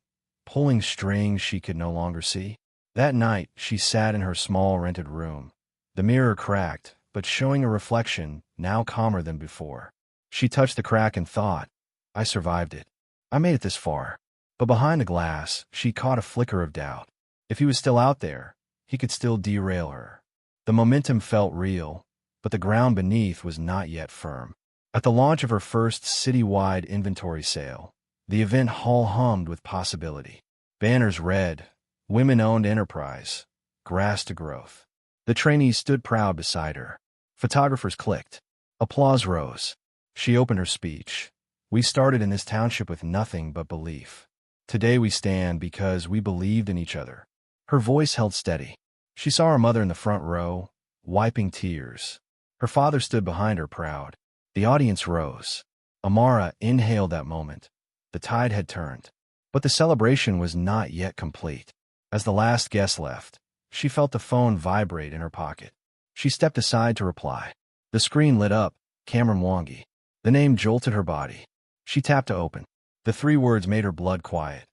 pulling strings she could no longer see? That night, she sat in her small rented room. The mirror cracked, but showing a reflection now calmer than before. She touched the crack and thought, I survived it. I made it this far. But behind the glass, she caught a flicker of doubt. If he was still out there, he could still derail her. The momentum felt real, but the ground beneath was not yet firm. At the launch of her first citywide inventory sale, the event hall hummed with possibility. Banners read, Women-Owned Enterprise, Grass to Growth. The trainees stood proud beside her. Photographers clicked. Applause rose. She opened her speech. We started in this township with nothing but belief. Today we stand because we believed in each other. Her voice held steady. She saw her mother in the front row, wiping tears. Her father stood behind her, proud. The audience rose. Amara inhaled that moment. The tide had turned. But the celebration was not yet complete. As the last guest left, she felt the phone vibrate in her pocket. She stepped aside to reply. The screen lit up, Cameron Mwangi. The name jolted her body. She tapped to open. The 3 words made her blood quiet.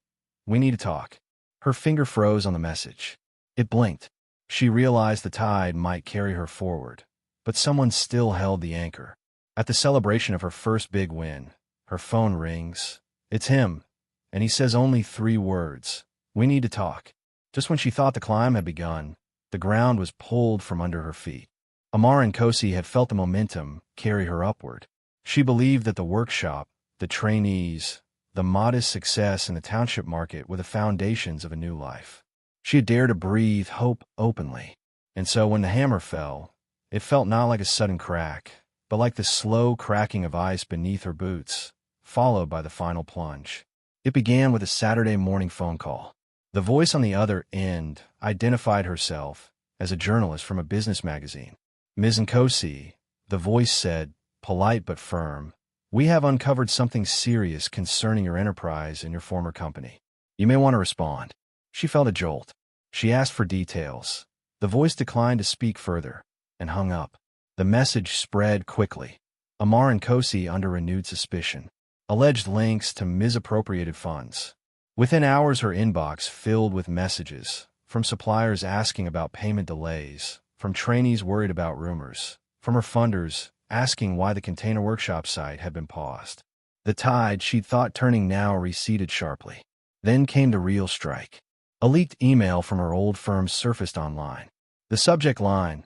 We need to talk. Her finger froze on the message. It blinked. She realized the tide might carry her forward, but someone still held the anchor. At the celebration of her first big win, her phone rings. It's him, and he says only 3 words. We need to talk. Just when she thought the climb had begun, the ground was pulled from under her feet. Amara and Kosi had felt the momentum carry her upward. She believed that the workshop, the trainees, the modest success in the township market were the foundations of a new life. She had dared to breathe hope openly. And so when the hammer fell, it felt not like a sudden crack, but like the slow cracking of ice beneath her boots, followed by the final plunge. It began with a Saturday morning phone call. The voice on the other end identified herself as a journalist from a business magazine. Ms. Nkosi, the voice said, polite but firm, we have uncovered something serious concerning your enterprise and your former company. You may want to respond. She felt a jolt. She asked for details. The voice declined to speak further and hung up. The message spread quickly. Amar and Kosi under renewed suspicion. Alleged links to misappropriated funds. Within hours, her inbox filled with messages, from suppliers asking about payment delays, from trainees worried about rumors, from her funders asking why the container workshop site had been paused. The tide she'd thought turning now receded sharply. Then came the real strike. A leaked email from her old firm surfaced online. The subject line,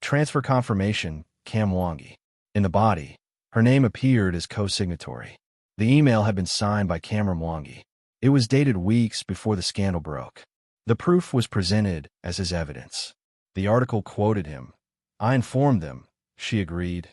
transfer confirmation, Cam Mwangi. In the body, her name appeared as co-signatory. The email had been signed by Cameron Mwangi. It was dated weeks before the scandal broke. The proof was presented as his evidence. The article quoted him. I informed them, she agreed.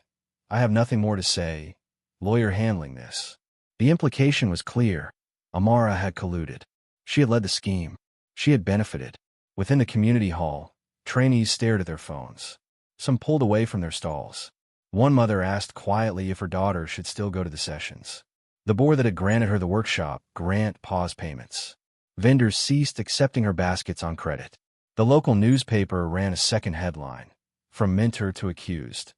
I have nothing more to say. Lawyer handling this. The implication was clear. Amara had colluded. She had led the scheme. She had benefited. Within the community hall, trainees stared at their phones. Some pulled away from their stalls. One mother asked quietly if her daughter should still go to the sessions. The board that had granted her the workshop grant paused payments. Vendors ceased accepting her baskets on credit. The local newspaper ran a second headline, "From Mentor to Accused.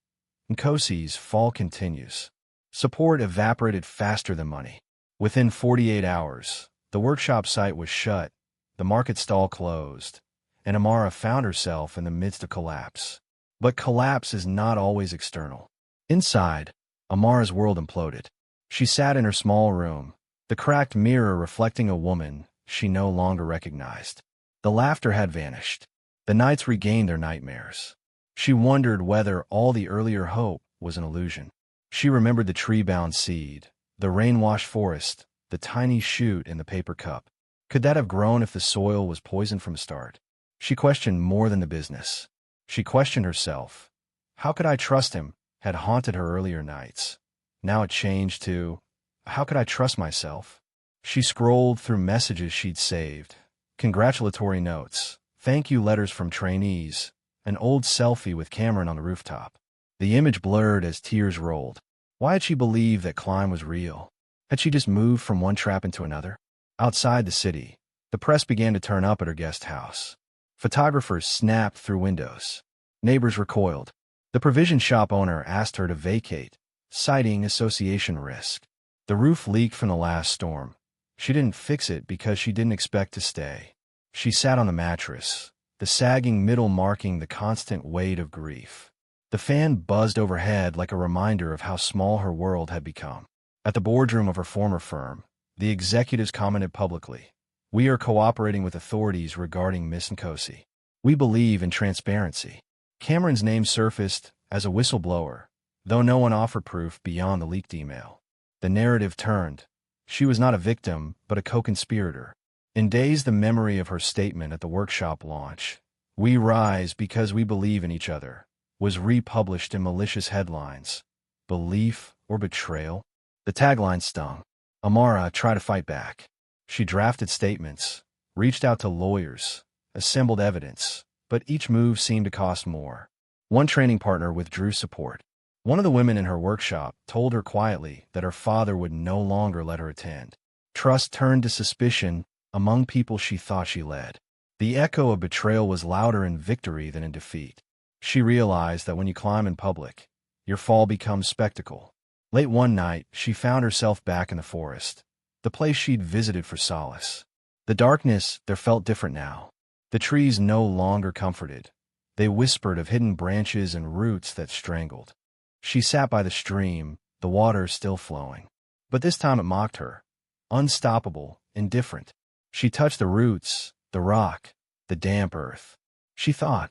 Nkosi's Fall Continues." Support evaporated faster than money. Within 48 hours, the workshop site was shut, the market stall closed, and Amara found herself in the midst of collapse. But collapse is not always external. Inside, Amara's world imploded. She sat in her small room, the cracked mirror reflecting a woman she no longer recognized. The laughter had vanished. The nights regained their nightmares. She wondered whether all the earlier hope was an illusion. She remembered the tree-bound seed, the rain-washed forest, the tiny shoot in the paper cup. Could that have grown if the soil was poisoned from the start? She questioned more than the business. She questioned herself. How could I trust him? Had haunted her earlier nights. Now it changed to, how could I trust myself? She scrolled through messages she'd saved. Congratulatory notes, thank you letters from trainees, an old selfie with Cameron on the rooftop. The image blurred as tears rolled. Why had she believed that climb was real? Had she just moved from one trap into another? Outside the city, the press began to turn up at her guest house. Photographers snapped through windows. Neighbors recoiled. The provision shop owner asked her to vacate, citing association risk. The roof leaked from the last storm. She didn't fix it because she didn't expect to stay. She sat on the mattress, the sagging middle marking the constant weight of grief. The fan buzzed overhead like a reminder of how small her world had become. At the boardroom of her former firm, the executives commented publicly, "We are cooperating with authorities regarding Miss Nkosi. We believe in transparency." Cameron's name surfaced as a whistleblower, though no one offered proof beyond the leaked email. The narrative turned. She was not a victim, but a co-conspirator. In days, the memory of her statement at the workshop launch, "We rise because we believe in each other," was republished in malicious headlines. Belief or betrayal? The tagline stung. Amara tried to fight back. She drafted statements, reached out to lawyers, assembled evidence, but each move seemed to cost more. One training partner withdrew support. One of the women in her workshop told her quietly that her father would no longer let her attend. Trust turned to suspicion among people she thought she led. The echo of betrayal was louder in victory than in defeat. She realized that when you climb in public, your fall becomes spectacle. Late one night, she found herself back in the forest, the place she'd visited for solace. The darkness there felt different now. The trees no longer comforted. They whispered of hidden branches and roots that strangled. She sat by the stream, the water still flowing. But this time it mocked her. Unstoppable, indifferent. She touched the roots, the rock, the damp earth. She thought,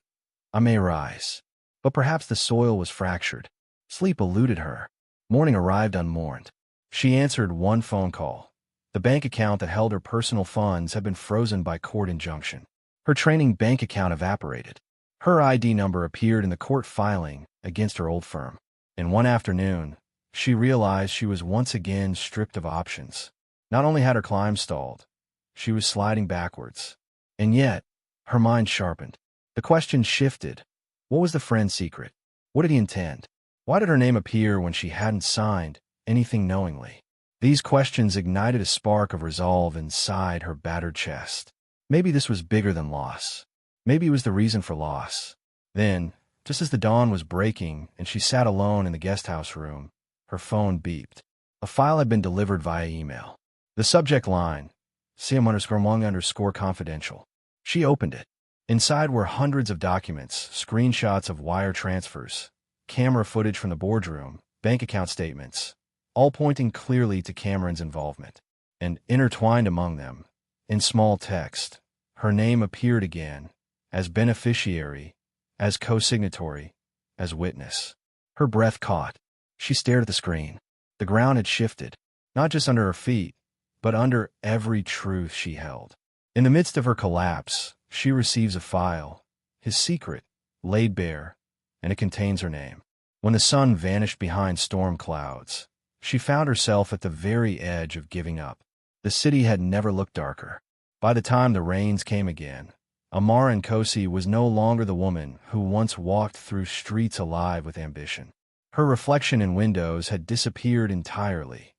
I may rise. But perhaps the soil was fractured. Sleep eluded her. Morning arrived unmourned. She answered one phone call. The bank account that held her personal funds had been frozen by court injunction. Her training bank account evaporated. Her ID number appeared in the court filing against her old firm. In one afternoon, she realized she was once again stripped of options. Not only had her climb stalled, she was sliding backwards. And yet, her mind sharpened. The question shifted. What was the friend's secret? What did he intend? Why did her name appear when she hadn't signed anything knowingly? These questions ignited a spark of resolve inside her battered chest. Maybe this was bigger than loss. Maybe it was the reason for loss. Then, just as the dawn was breaking and she sat alone in the guest house room, her phone beeped. A file had been delivered via email. The subject line, CM_1_confidential. She opened it. Inside were hundreds of documents, screenshots of wire transfers, camera footage from the boardroom, bank account statements, all pointing clearly to Cameron's involvement. And intertwined among them, in small text, her name appeared again, as beneficiary, as co-signatory, as witness. Her breath caught. She stared at the screen. The ground had shifted, not just under her feet, but under every truth she held. In the midst of her collapse, she receives a file, his secret, laid bare, and it contains her name. When the sun vanished behind storm clouds, she found herself at the very edge of giving up. The city had never looked darker. By the time the rains came again, Amara Nkosi was no longer the woman who once walked through streets alive with ambition. Her reflection in windows had disappeared entirely.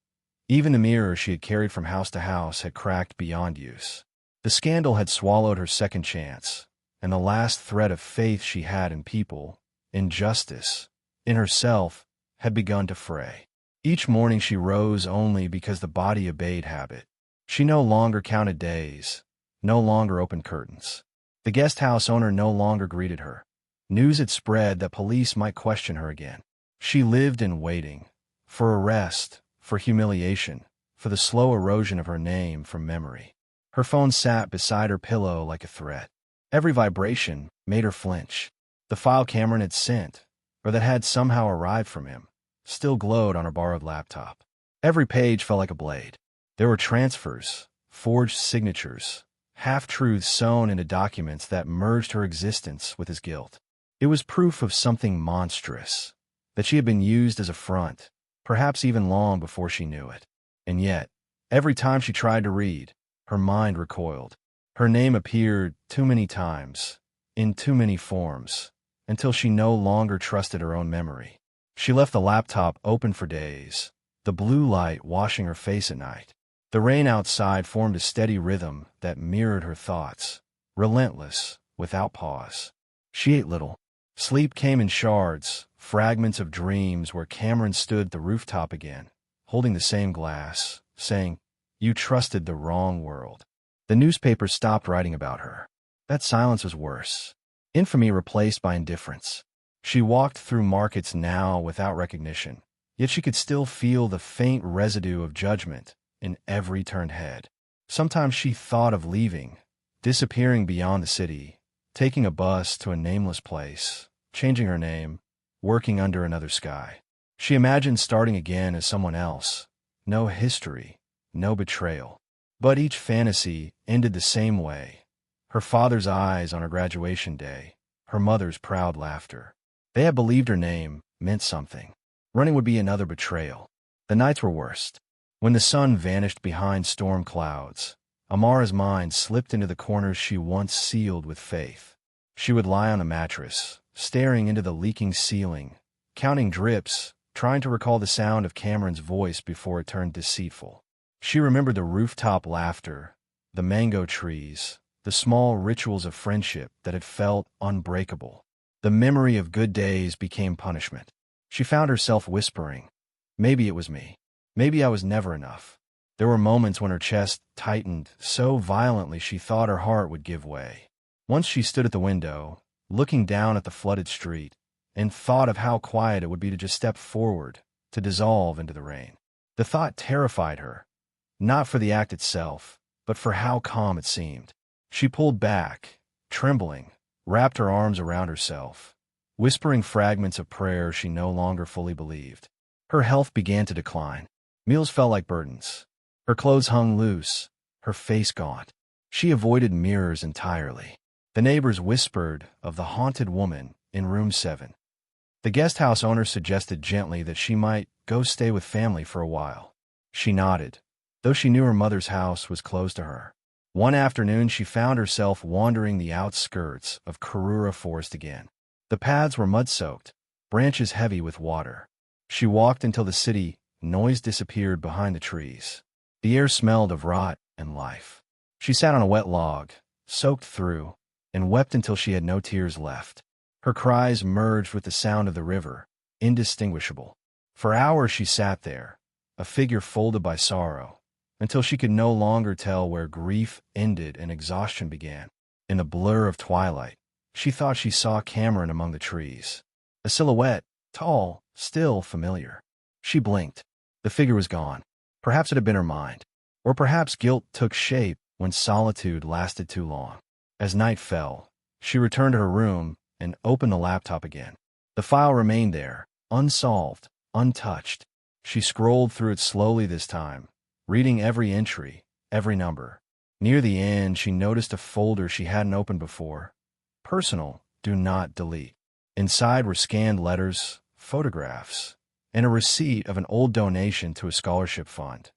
Even the mirror she had carried from house to house had cracked beyond use. The scandal had swallowed her second chance, and the last thread of faith she had in people, in justice, in herself, had begun to fray. Each morning she rose only because the body obeyed habit. She no longer counted days, no longer opened curtains. The guest house owner no longer greeted her. News had spread that police might question her again. She lived in waiting, for arrest, for humiliation, for the slow erosion of her name from memory. Her phone sat beside her pillow like a threat. Every vibration made her flinch. The file Cameron had sent, or that had somehow arrived from him, still glowed on her borrowed laptop. Every page felt like a blade. There were transfers, forged signatures, half-truths sewn into documents that merged her existence with his guilt. It was proof of something monstrous, that she had been used as a front, perhaps even long before she knew it. And yet, every time she tried to read, her mind recoiled. Her name appeared too many times, in too many forms, until she no longer trusted her own memory. She left the laptop open for days, the blue light washing her face at night. The rain outside formed a steady rhythm that mirrored her thoughts, relentless, without pause. She ate little. Sleep came in shards, fragments of dreams where Cameron stood at the rooftop again, holding the same glass, saying, "You trusted the wrong world." The newspapers stopped writing about her. That silence was worse. Infamy replaced by indifference. She walked through markets now without recognition, yet she could still feel the faint residue of judgment in every turned head. Sometimes she thought of leaving, disappearing beyond the city, taking a bus to a nameless place, changing her name, working under another sky. She imagined starting again as someone else. No history, no betrayal. But each fantasy ended the same way. Her father's eyes on her graduation day, her mother's proud laughter. They had believed her name meant something. Running would be another betrayal. The nights were worst. When the sun vanished behind storm clouds, Amara's mind slipped into the corners she once sealed with faith. She would lie on a mattress, staring into the leaking ceiling, counting drips, trying to recall the sound of Cameron's voice before it turned deceitful. She remembered the rooftop laughter, the mango trees, the small rituals of friendship that had felt unbreakable. The memory of good days became punishment. She found herself whispering, "Maybe it was me. Maybe I was never enough." There were moments when her chest tightened so violently she thought her heart would give way. Once she stood at the window, looking down at the flooded street, and thought of how quiet it would be to just step forward, to dissolve into the rain. The thought terrified her, not for the act itself, but for how calm it seemed. She pulled back, trembling, wrapped her arms around herself, whispering fragments of prayer she no longer fully believed. Her health began to decline. Meals felt like burdens. Her clothes hung loose, her face gaunt. She avoided mirrors entirely. The neighbors whispered of the haunted woman in room 7. The guest house owner suggested gently that she might go stay with family for a while. She nodded, though she knew her mother's house was closed to her. One afternoon she found herself wandering the outskirts of Karura Forest again. The paths were mud-soaked, branches heavy with water. She walked until the city noise disappeared behind the trees. The air smelled of rot and life. She sat on a wet log, soaked through, and wept until she had no tears left. Her cries merged with the sound of the river, indistinguishable. For hours she sat there, a figure folded by sorrow, until she could no longer tell where grief ended and exhaustion began. In the blur of twilight, she thought she saw Cameron among the trees. A silhouette, tall, still familiar. She blinked. The figure was gone. Perhaps it had been her mind. Or perhaps guilt took shape when solitude lasted too long. As night fell, she returned to her room and opened the laptop again. The file remained there, unsolved, untouched. She scrolled through it slowly this time, reading every entry, every number. Near the end, she noticed a folder she hadn't opened before. Personal, do not delete. Inside were scanned letters, photographs, and a receipt of an old donation to a scholarship fund,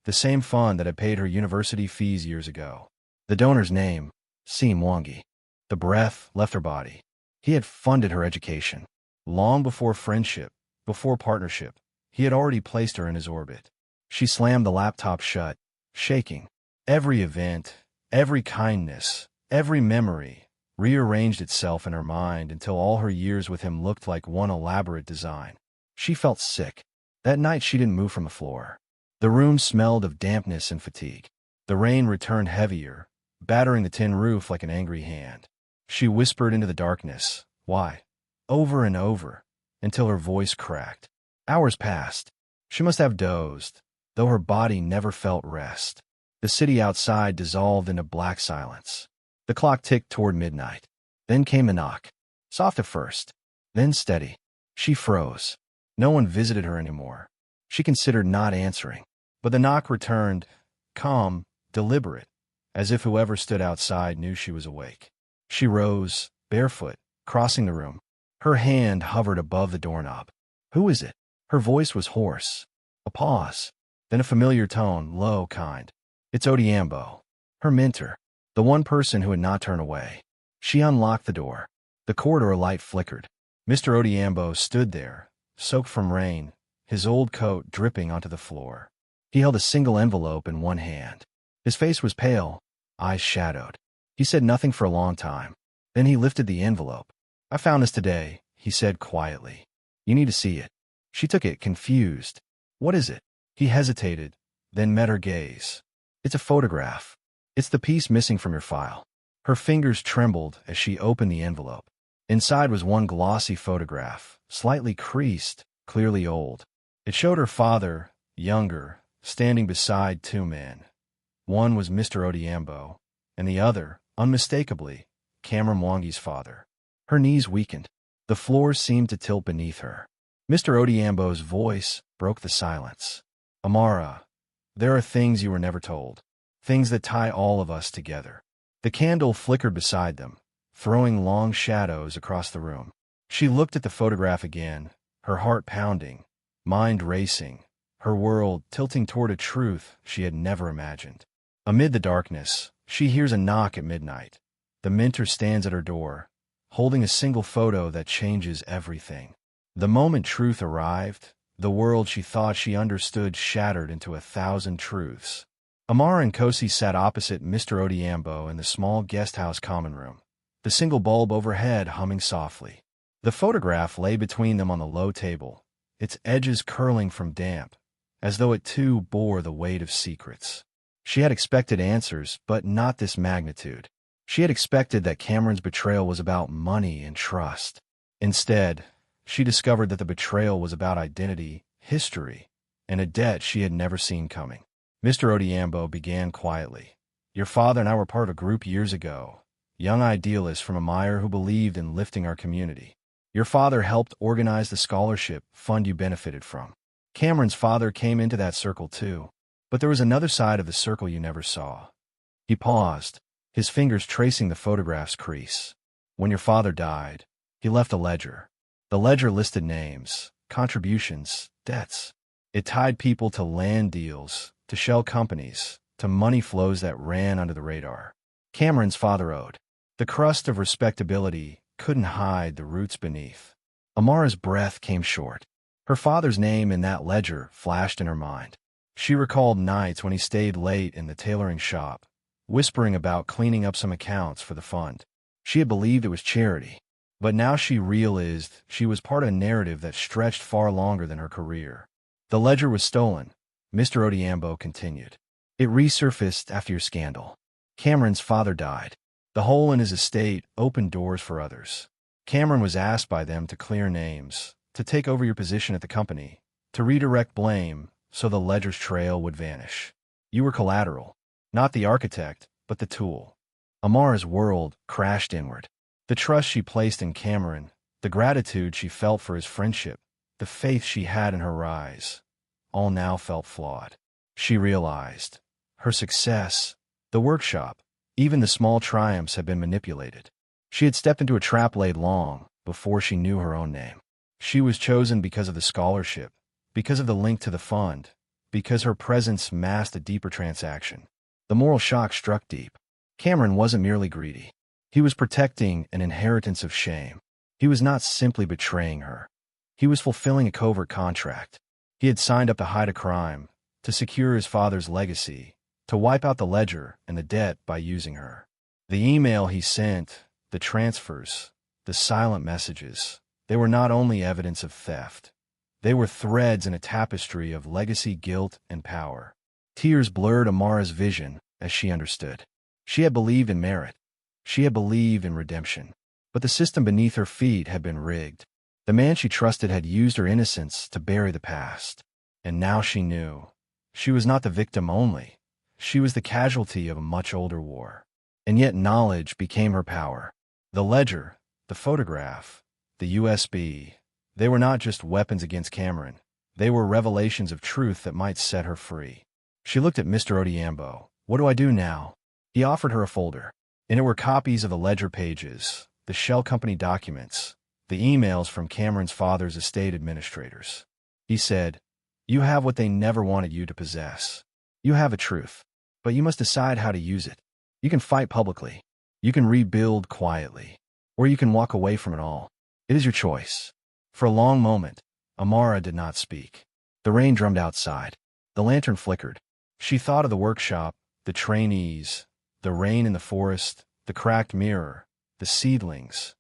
the same fund that had paid her university fees years ago. The donor's name, Si Mwangi. The breath left her body. He had funded her education. Long before friendship, before partnership, he had already placed her in his orbit. She slammed the laptop shut, shaking. Every event, every kindness, every memory rearranged itself in her mind until all her years with him looked like one elaborate design. She felt sick. That night she didn't move from the floor. The room smelled of dampness and fatigue. The rain returned heavier, battering the tin roof like an angry hand. She whispered into the darkness, "Why?" over and over, until her voice cracked. Hours passed. She must have dozed, though her body never felt rest. The city outside dissolved into black silence. The clock ticked toward midnight. Then came a knock. Soft at first, then steady. She froze. No one visited her anymore. She considered not answering. But the knock returned, calm, deliberate, as if whoever stood outside knew she was awake. She rose, barefoot, crossing the room. Her hand hovered above the doorknob. "Who is it?" Her voice was hoarse. A pause. Then a familiar tone, low, kind. "It's Odiambo." Her mentor. The one person who had not turned away. She unlocked the door. The corridor light flickered. Mr. Odiambo stood there, soaked from rain, his old coat dripping onto the floor. He held a single envelope in one hand. His face was pale, eyes shadowed. He said nothing for a long time. Then he lifted the envelope. "I found this today," he said quietly. "You need to see it." She took it, confused. "What is it?" He hesitated, then met her gaze. "It's a photograph. It's the piece missing from your file." Her fingers trembled as she opened the envelope. Inside was one glossy photograph, slightly creased, clearly old. It showed her father, younger, standing beside two men. One was Mr. Odiambo, and the other, unmistakably, Cameron Mwangi's father. Her knees weakened. The floor seemed to tilt beneath her. Mr. Odiambo's voice broke the silence. "Amara, there are things you were never told. Things that tie all of us together." The candle flickered beside them, throwing long shadows across the room. She looked at the photograph again, her heart pounding, mind racing, her world tilting toward a truth she had never imagined. Amid the darkness, she hears a knock at midnight. The mentor stands at her door, holding a single photo that changes everything. The moment truth arrived, the world she thought she understood shattered into 1,000 truths. Amara and Kosi sat opposite Mr. Odiambo in the small guesthouse common room, the single bulb overhead humming softly. The photograph lay between them on the low table, its edges curling from damp, as though it too bore the weight of secrets. She had expected answers, but not this magnitude. She had expected that Cameron's betrayal was about money and trust. Instead, she discovered that the betrayal was about identity, history, and a debt she had never seen coming. Mr. Odiambo began quietly. "Your father and I were part of a group years ago, young idealists from Amire who believed in lifting our community. Your father helped organize the scholarship fund you benefited from. Cameron's father came into that circle too, but there was another side of the circle you never saw." He paused, his fingers tracing the photograph's crease. "When your father died, he left a ledger. The ledger listed names, contributions, debts. It tied people to land deals, to shell companies, to money flows that ran under the radar. Cameron's father owed. The crust of respectability couldn't hide the roots beneath." Amara's breath came short. Her father's name in that ledger flashed in her mind. She recalled nights when he stayed late in the tailoring shop, whispering about cleaning up some accounts for the fund. She had believed it was charity, but now she realized she was part of a narrative that stretched far longer than her career. "The ledger was stolen," Mr. Odiambo continued. "It resurfaced after your scandal. Cameron's father died. The hole in his estate opened doors for others. Cameron was asked by them to clear names, to take over your position at the company, to redirect blame so the ledger's trail would vanish. You were collateral, not the architect, but the tool." Amara's world crashed inward. The trust she placed in Cameron, the gratitude she felt for his friendship, the faith she had in her rise, all now felt flawed. She realized her success, the workshop, even the small triumphs had been manipulated. She had stepped into a trap laid long before she knew her own name. She was chosen because of the scholarship, because of the link to the fund, because her presence masked a deeper transaction. The moral shock struck deep. Cameron wasn't merely greedy. He was protecting an inheritance of shame. He was not simply betraying her. He was fulfilling a covert contract. He had signed up to hide a crime, to secure his father's legacy, to wipe out the ledger and the debt by using her. The email he sent, the transfers, the silent messages, they were not only evidence of theft. They were threads in a tapestry of legacy, guilt, and power. Tears blurred Amara's vision as she understood. She had believed in merit. She had believed in redemption. But the system beneath her feet had been rigged. The man she trusted had used her innocence to bury the past. And now she knew. She was not the victim only. She was the casualty of a much older war. And yet knowledge became her power. The ledger, the photograph, the USB, they were not just weapons against Cameron. They were revelations of truth that might set her free. She looked at Mr. Odhiambo. What do I do now? He offered her a folder. In it were copies of the ledger pages, the shell company documents, the emails from Cameron's father's estate administrators. He said, "You have what they never wanted you to possess. You have a truth, but you must decide how to use it. You can fight publicly. You can rebuild quietly. Or you can walk away from it all. It is your choice." For a long moment, Amara did not speak. The rain drummed outside. The lantern flickered. She thought of the workshop, the trainees, the rain in the forest, the cracked mirror, the seedlings,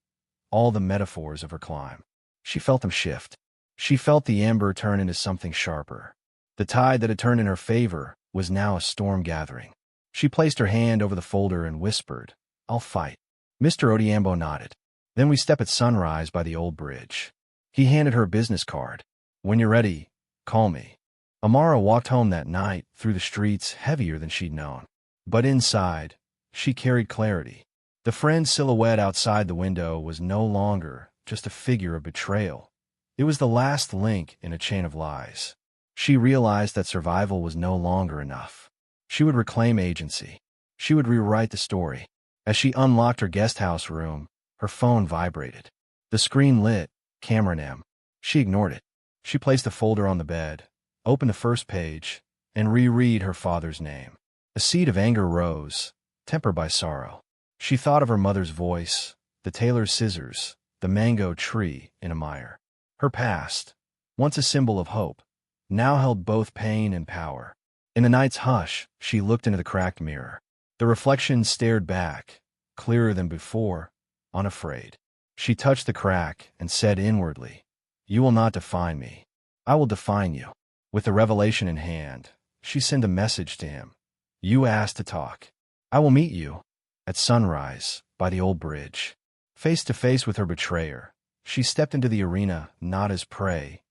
all the metaphors of her climb. She felt them shift. She felt the ember turn into something sharper. The tide that had turned in her favor was now a storm gathering. She placed her hand over the folder and whispered, "I'll fight." Mr. Odhiambo nodded. "Then we step at sunrise by the old bridge." He handed her a business card. "When you're ready, call me." Amara walked home that night through the streets heavier than she'd known. But inside, she carried clarity. The friend's silhouette outside the window was no longer just a figure of betrayal. It was the last link in a chain of lies. She realized that survival was no longer enough. She would reclaim agency. She would rewrite the story. As she unlocked her guest house room, her phone vibrated. The screen lit, Cameron M. She ignored it. She placed the folder on the bed, opened the first page, and reread her father's name. A seed of anger rose, tempered by sorrow. She thought of her mother's voice, the tailor's scissors, the mango tree in a mire. Her past, once a symbol of hope, now held both pain and power. In the night's hush, she looked into the cracked mirror. The reflection stared back, clearer than before, unafraid. She touched the crack and said inwardly, "You will not define me. I will define you." With the revelation in hand, she sent a message to him. "You asked to talk. I will meet you at sunrise by the old bridge." Face to face with her betrayer, she stepped into the arena not as prey,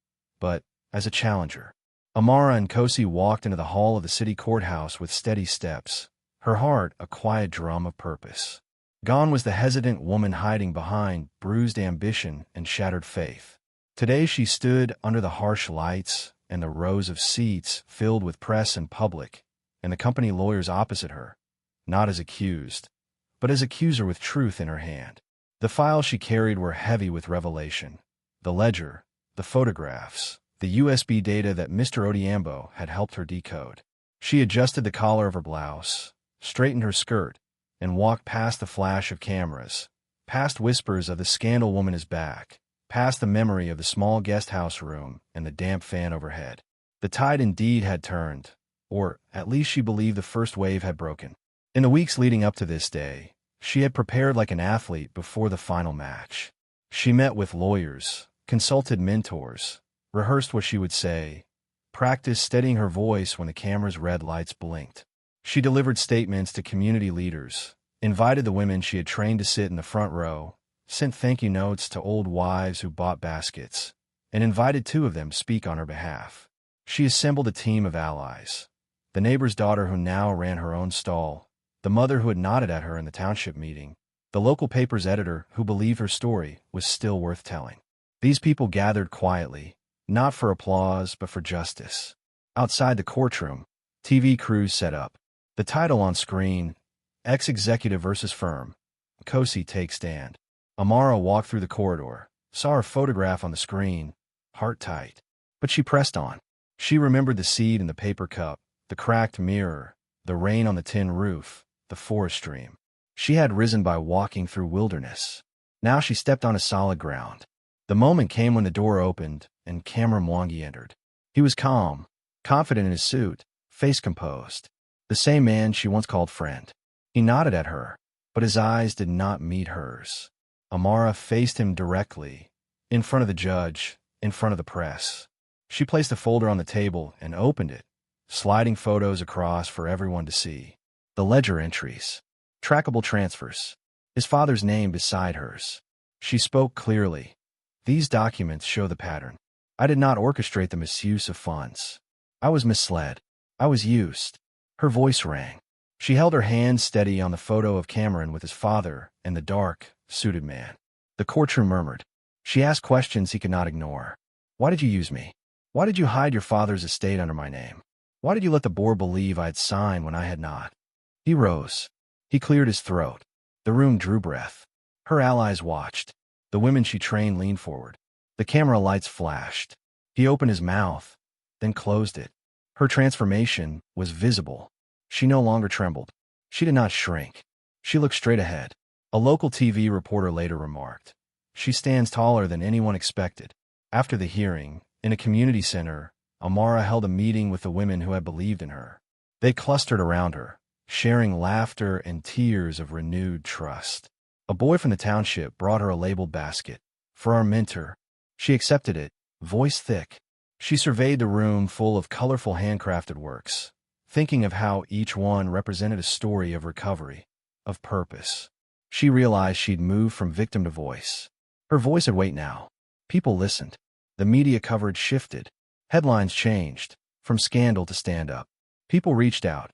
but as a challenger. Amara and Kosi walked into the hall of the city courthouse with steady steps, her heart a quiet drum of purpose. Gone was the hesitant woman hiding behind bruised ambition and shattered faith. Today she stood under the harsh lights and the rows of seats filled with press and public, and the company lawyers opposite her, not as accused, but as accuser with truth in her hand. The files she carried were heavy with revelation. The ledger, the photographs, the USB data that Mr. Odhiambo had helped her decode. She adjusted the collar of her blouse, straightened her skirt, and walked past the flash of cameras, past whispers of the scandal woman is back, past the memory of the small guest house room and the damp fan overhead. The tide indeed had turned, or at least she believed the first wave had broken. In the weeks leading up to this day, she had prepared like an athlete before the final match. She met with lawyers, consulted mentors, rehearsed what she would say, practiced steadying her voice when the camera's red lights blinked. She delivered statements to community leaders, invited the women she had trained to sit in the front row, sent thank you notes to old wives who bought baskets, and invited 2 of them to speak on her behalf. She assembled a team of allies. The neighbor's daughter who now ran her own stall, the mother who had nodded at her in the township meeting, the local paper's editor who believed her story was still worth telling. These people gathered quietly, not for applause but for justice. Outside the courtroom, TV crews set up. The title on screen, Ex-Executive versus Firm, Kosi Take Stand. Amara walked through the corridor, saw her photograph on the screen, heart tight. But she pressed on. She remembered the seed in the paper cup, the cracked mirror, the rain on the tin roof, the forest dream. She had risen by walking through wilderness. Now she stepped on a solid ground. The moment came when the door opened and Cameron Mwangi entered. He was calm, confident in his suit, face composed. The same man she once called friend. He nodded at her, but his eyes did not meet hers. Amara faced him directly, in front of the judge, in front of the press. She placed a folder on the table and opened it, sliding photos across for everyone to see. The ledger entries. Trackable transfers. His father's name beside hers. She spoke clearly. These documents show the pattern. I did not orchestrate the misuse of funds. I was misled. I was used. Her voice rang. She held her hand steady on the photo of Cameron with his father and the dark, suited man. The courtroom murmured. She asked questions he could not ignore. Why did you use me? Why did you hide your father's estate under my name? Why did you let the board believe I had signed when I had not? He rose. He cleared his throat. The room drew breath. Her allies watched. The women she trained leaned forward. The camera lights flashed. He opened his mouth, then closed it. Her transformation was visible. She no longer trembled. She did not shrink. She looked straight ahead. A local TV reporter later remarked, "She stands taller than anyone expected." After the hearing, in a community center, Amara held a meeting with the women who had believed in her. They clustered around her, sharing laughter and tears of renewed trust. A boy from the township brought her a labeled basket. For our mentor. She accepted it, voice thick. She surveyed the room full of colorful handcrafted works, thinking of how each one represented a story of recovery, of purpose. She realized she'd moved from victim to voice. Her voice had weight now. People listened. The media coverage shifted. Headlines changed, from scandal to stand-up. People reached out.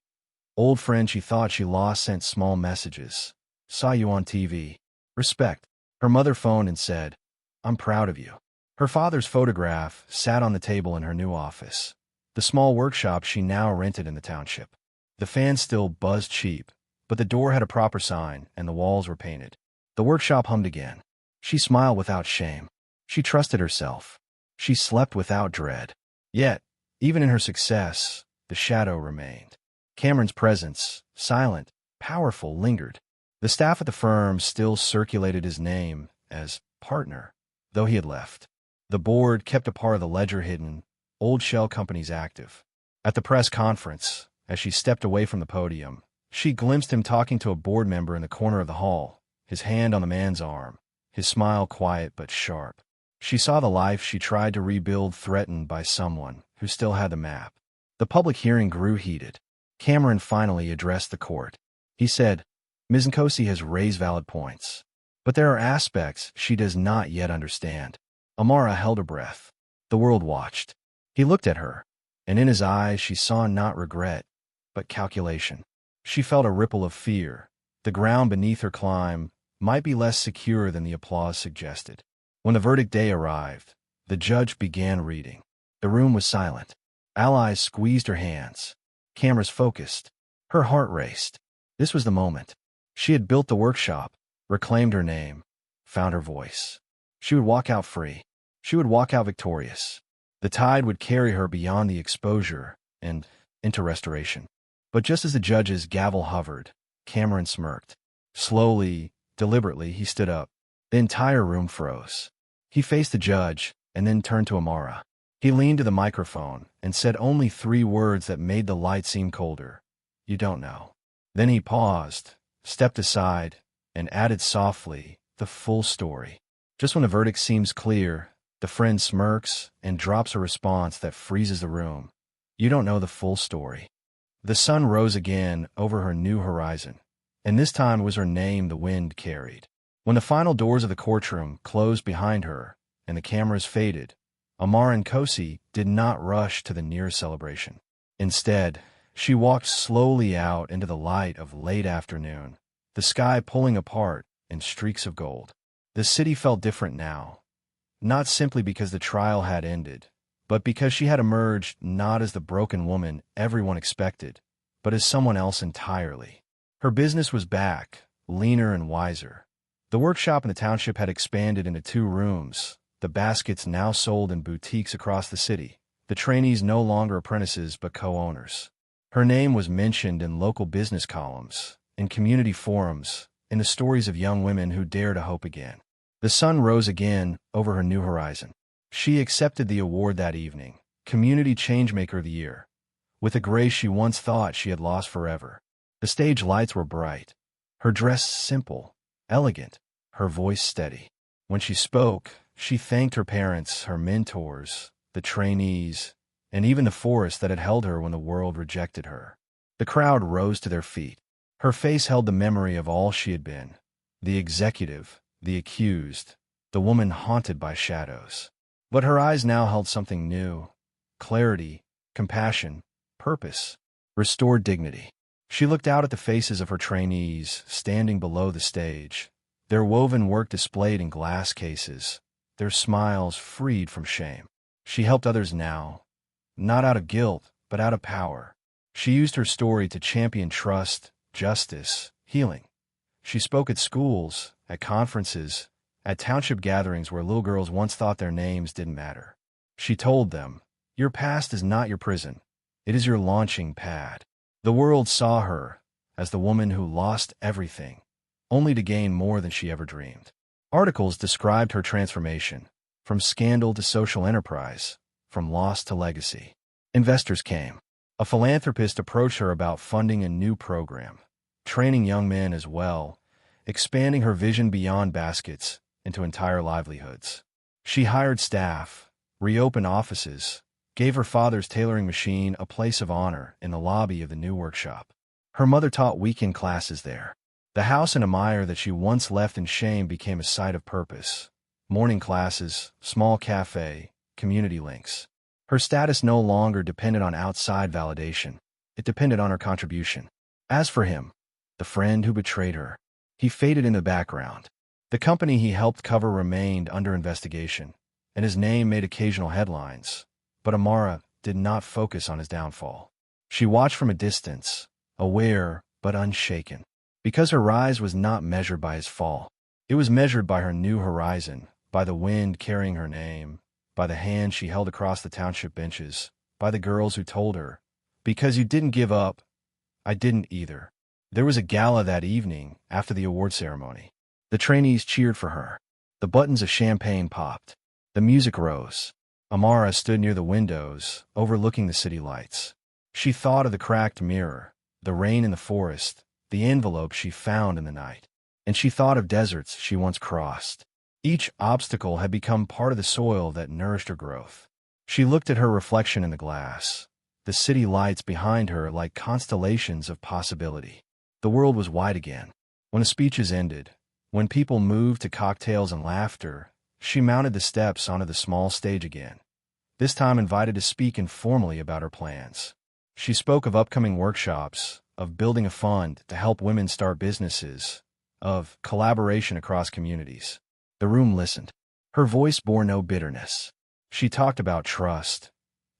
Old friends she thought she lost sent small messages. Saw you on TV. Respect. Her mother phoned and said, "I'm proud of you." Her father's photograph sat on the table in her new office, the small workshop she now rented in the township. The fan still buzzed cheap, but the door had a proper sign and the walls were painted. The workshop hummed again. She smiled without shame. She trusted herself. She slept without dread. Yet, even in her success, the shadow remained. Cameron's presence, silent, powerful, lingered. The staff at the firm still circulated his name as partner, though he had left. The board kept a part of the ledger hidden, old shell companies active. At the press conference, as she stepped away from the podium, she glimpsed him talking to a board member in the corner of the hall, his hand on the man's arm, his smile quiet but sharp. She saw the life she tried to rebuild threatened by someone who still had the map. The public hearing grew heated. Cameron finally addressed the court. He said, "Ms. Nkosi has raised valid points, but there are aspects she does not yet understand." Amara held her breath. The world watched. He looked at her, and in his eyes she saw not regret, but calculation. She felt a ripple of fear. The ground beneath her climb might be less secure than the applause suggested. When the verdict day arrived, the judge began reading. The room was silent. Allies squeezed her hands. Cameras focused. Her heart raced. This was the moment. She had built the workshop, reclaimed her name, found her voice. She would walk out free. She would walk out victorious. The tide would carry her beyond the exposure and into restoration. But just as the judge's gavel hovered, Cameron smirked. Slowly, deliberately, he stood up. The entire room froze. He faced the judge and then turned to Amara. He leaned to the microphone and said only 3 words that made the light seem colder. "You don't know." Then he paused, stepped aside, and added softly, "The full story." Just when the verdict seems clear, the friend smirks and drops a response that freezes the room. "You don't know the full story." The sun rose again over her new horizon, and this time it was her name the wind carried. When the final doors of the courtroom closed behind her and the cameras faded, Amara Nkosi did not rush to the nearest celebration. Instead, she walked slowly out into the light of late afternoon, the sky pulling apart in streaks of gold. The city felt different now, not simply because the trial had ended, but because she had emerged not as the broken woman everyone expected, but as someone else entirely. Her business was back, leaner and wiser. The workshop in the township had expanded into 2 rooms, the baskets now sold in boutiques across the city, the trainees no longer apprentices but co-owners. Her name was mentioned in local business columns, in community forums, in the stories of young women who dare to hope again. The sun rose again over her new horizon. She accepted the award that evening, Community Changemaker of the Year, with a grace she once thought she had lost forever. The stage lights were bright, her dress simple, elegant, her voice steady. When she spoke, she thanked her parents, her mentors, the trainees, and even the forest that had held her when the world rejected her. The crowd rose to their feet. Her face held the memory of all she had been, the executive, the accused, the woman haunted by shadows. But her eyes now held something new: clarity, compassion, purpose, restored dignity. She looked out at the faces of her trainees standing below the stage, their woven work displayed in glass cases, their smiles freed from shame. She helped others now, not out of guilt, but out of power. She used her story to champion trust, justice, healing. She spoke at schools, at conferences, at township gatherings where little girls once thought their names didn't matter. She told them, "Your past is not your prison. It is your launching pad." The world saw her as the woman who lost everything, only to gain more than she ever dreamed. Articles described her transformation, from scandal to social enterprise, from loss to legacy. Investors came. A philanthropist approached her about funding a new program, training young men as well, expanding her vision beyond baskets into entire livelihoods. She hired staff, reopened offices, gave her father's tailoring machine a place of honor in the lobby of the new workshop. Her mother taught weekend classes there. The house in a mire that she once left in shame became a site of purpose. Morning classes, small cafe, community links. Her status no longer depended on outside validation. It depended on her contribution. As for him, the friend who betrayed her, he faded in the background. The company he helped cover remained under investigation, and his name made occasional headlines. But Amara did not focus on his downfall. She watched from a distance, aware but unshaken. Because her rise was not measured by his fall. It was measured by her new horizon, by the wind carrying her name, by the hand she held across the township benches, by the girls who told her, "Because you didn't give up, I didn't either." There was a gala that evening after the award ceremony. The trainees cheered for her. The buttons of champagne popped. The music rose. Amara stood near the windows, overlooking the city lights. She thought of the cracked mirror, the rain in the forest, the envelope she found in the night. And she thought of deserts she once crossed. Each obstacle had become part of the soil that nourished her growth. She looked at her reflection in the glass, the city lights behind her like constellations of possibility. The world was wide again. When the speeches ended, when people moved to cocktails and laughter, she mounted the steps onto the small stage again, this time invited to speak informally about her plans. She spoke of upcoming workshops, of building a fund to help women start businesses, of collaboration across communities. The room listened. Her voice bore no bitterness. She talked about trust.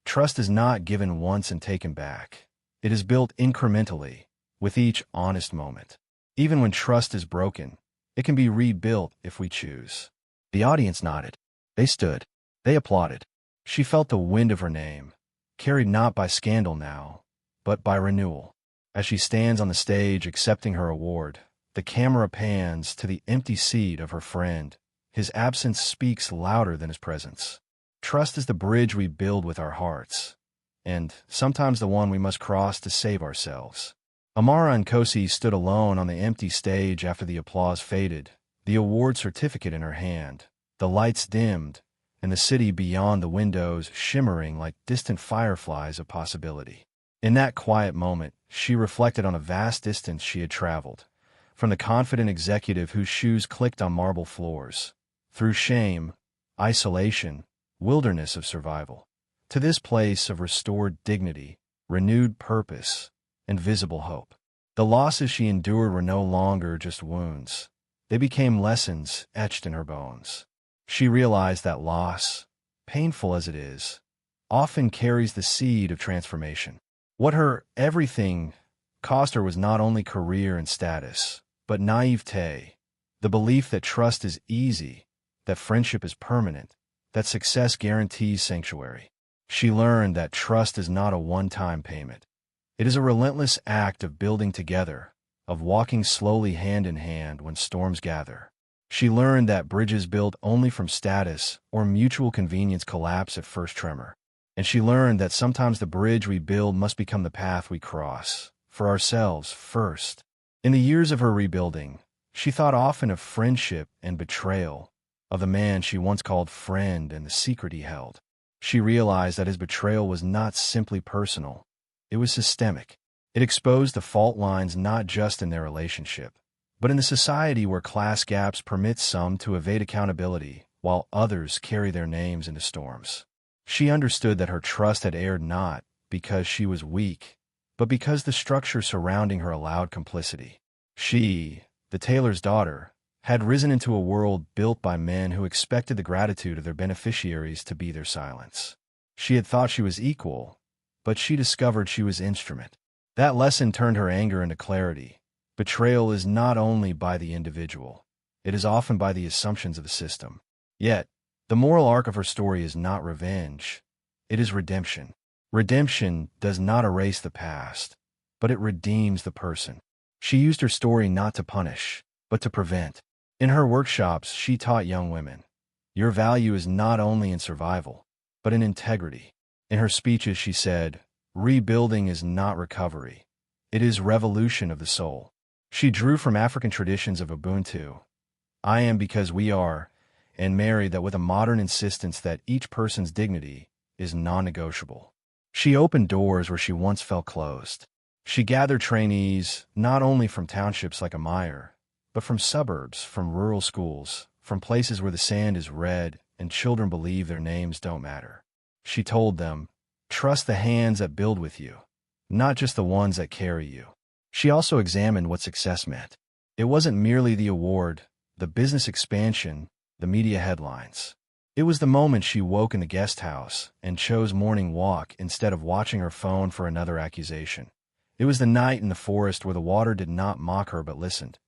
Trust is not given once and taken back. It is built incrementally, with each honest moment. Even when trust is broken, it can be rebuilt if we choose. The audience nodded. They stood. They applauded. She felt the wind of her name, carried not by scandal now, but by renewal. As she stands on the stage accepting her award, the camera pans to the empty seat of her friend. His absence speaks louder than his presence. Trust is the bridge we build with our hearts, and sometimes the one we must cross to save ourselves. Amara and Kosi stood alone on the empty stage after the applause faded, the award certificate in her hand. The lights dimmed, and the city beyond the windows shimmering like distant fireflies of possibility. In that quiet moment, she reflected on the vast distance she had traveled, from the confident executive whose shoes clicked on marble floors, through shame, isolation, wilderness of survival, to this place of restored dignity, renewed purpose, and visible hope. The losses she endured were no longer just wounds. They became lessons etched in her bones. She realized that loss, painful as it is, often carries the seed of transformation. What her everything cost her was not only career and status, but naivete, the belief that trust is easy, that friendship is permanent, that success guarantees sanctuary. She learned that trust is not a one-time payment. It is a relentless act of building together, of walking slowly hand in hand when storms gather. She learned that bridges built only from status or mutual convenience collapse at first tremor. And she learned that sometimes the bridge we build must become the path we cross, for ourselves first. In the years of her rebuilding, she thought often of friendship and betrayal, of the man she once called friend and the secret he held. She realized that his betrayal was not simply personal, it was systemic. It exposed the fault lines not just in their relationship, but in the society where class gaps permit some to evade accountability while others carry their names into storms. She understood that her trust had erred not because she was weak, but because the structure surrounding her allowed complicity. She, the tailor's daughter, had risen into a world built by men who expected the gratitude of their beneficiaries to be their silence. She had thought she was equal, but she discovered she was instrument. That lesson turned her anger into clarity. Betrayal is not only by the individual, it is often by the assumptions of the system. Yet, the moral arc of her story is not revenge, it is redemption. Redemption does not erase the past, but it redeems the person. She used her story not to punish, but to prevent. In her workshops, she taught young women, your value is not only in survival, but in integrity. In her speeches, she said, rebuilding is not recovery, it is revolution of the soul. She drew from African traditions of Ubuntu, I am because we are, and married that with a modern insistence that each person's dignity is non-negotiable. She opened doors where she once felt closed. She gathered trainees not only from townships like Amire, but from suburbs, from rural schools, from places where the sand is red and children believe their names don't matter. She told them, trust the hands that build with you, not just the ones that carry you. She also examined what success meant. It wasn't merely the award, the business expansion, the media headlines. It was the moment she woke in the guest house and chose morning walk instead of watching her phone for another accusation. It was the night in the forest where the water did not mock her but listened.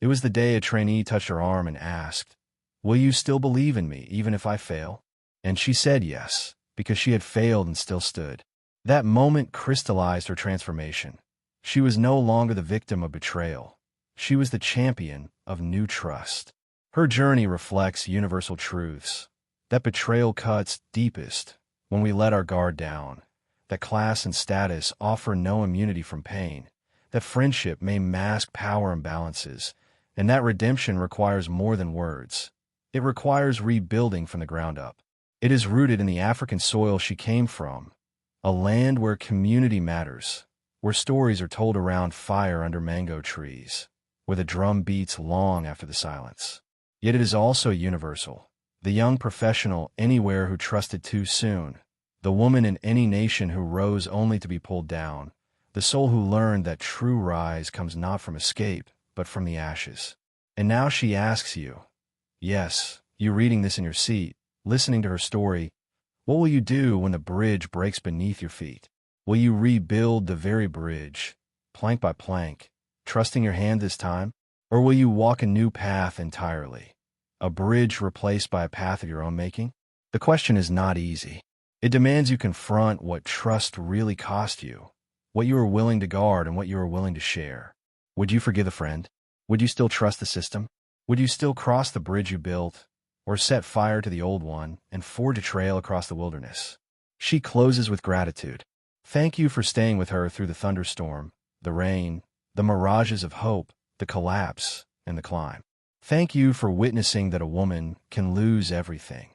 It was the day a trainee touched her arm and asked, will you still believe in me even if I fail? And she said yes, because she had failed and still stood. That moment crystallized her transformation. She was no longer the victim of betrayal. She was the champion of new trust. Her journey reflects universal truths, that betrayal cuts deepest when we let our guard down, that class and status offer no immunity from pain, that friendship may mask power imbalances, and that redemption requires more than words. It requires rebuilding from the ground up. It is rooted in the African soil she came from, a land where community matters, where stories are told around fire under mango trees, where the drum beats long after the silence. Yet it is also universal. The young professional anywhere who trusted too soon, the woman in any nation who rose only to be pulled down, the soul who learned that true rise comes not from escape, but from the ashes. And now she asks you, yes, you reading this in your seat, listening to her story, what will you do when the bridge breaks beneath your feet? Will you rebuild the very bridge, plank by plank, trusting your hand this time? Or will you walk a new path entirely? A bridge replaced by a path of your own making? The question is not easy. It demands you confront what trust really cost you, what you are willing to guard and what you are willing to share. Would you forgive a friend? Would you still trust the system? Would you still cross the bridge you built, or set fire to the old one and forge a trail across the wilderness? She closes with gratitude. Thank you for staying with her through the thunderstorm, the rain, the mirages of hope, the collapse, and the climb. Thank you for witnessing that a woman can lose everything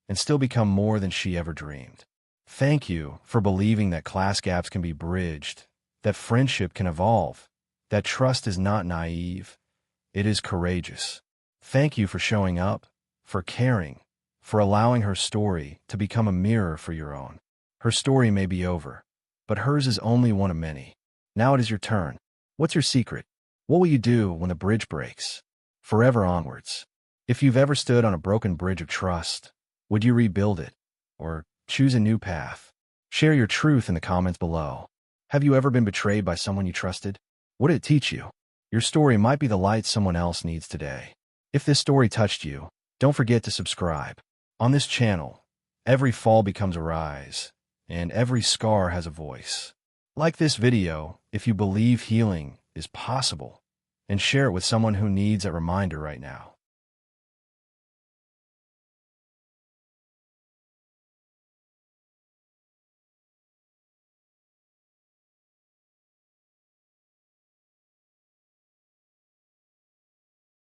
and still become more than she ever dreamed. Thank you for believing that class gaps can be bridged, that friendship can evolve, that trust is not naive, it is courageous. Thank you for showing up, for caring, for allowing her story to become a mirror for your own. Her story may be over, but hers is only one of many. Now it is your turn. What's your secret? What will you do when the bridge breaks? Forever onwards. If you've ever stood on a broken bridge of trust, would you rebuild it? Or choose a new path? Share your truth in the comments below. Have you ever been betrayed by someone you trusted? What did it teach you? Your story might be the light someone else needs today. If this story touched you, don't forget to subscribe. On this channel, every fall becomes a rise, and every scar has a voice. Like this video if you believe healing is possible. and share it with someone who needs a reminder right now.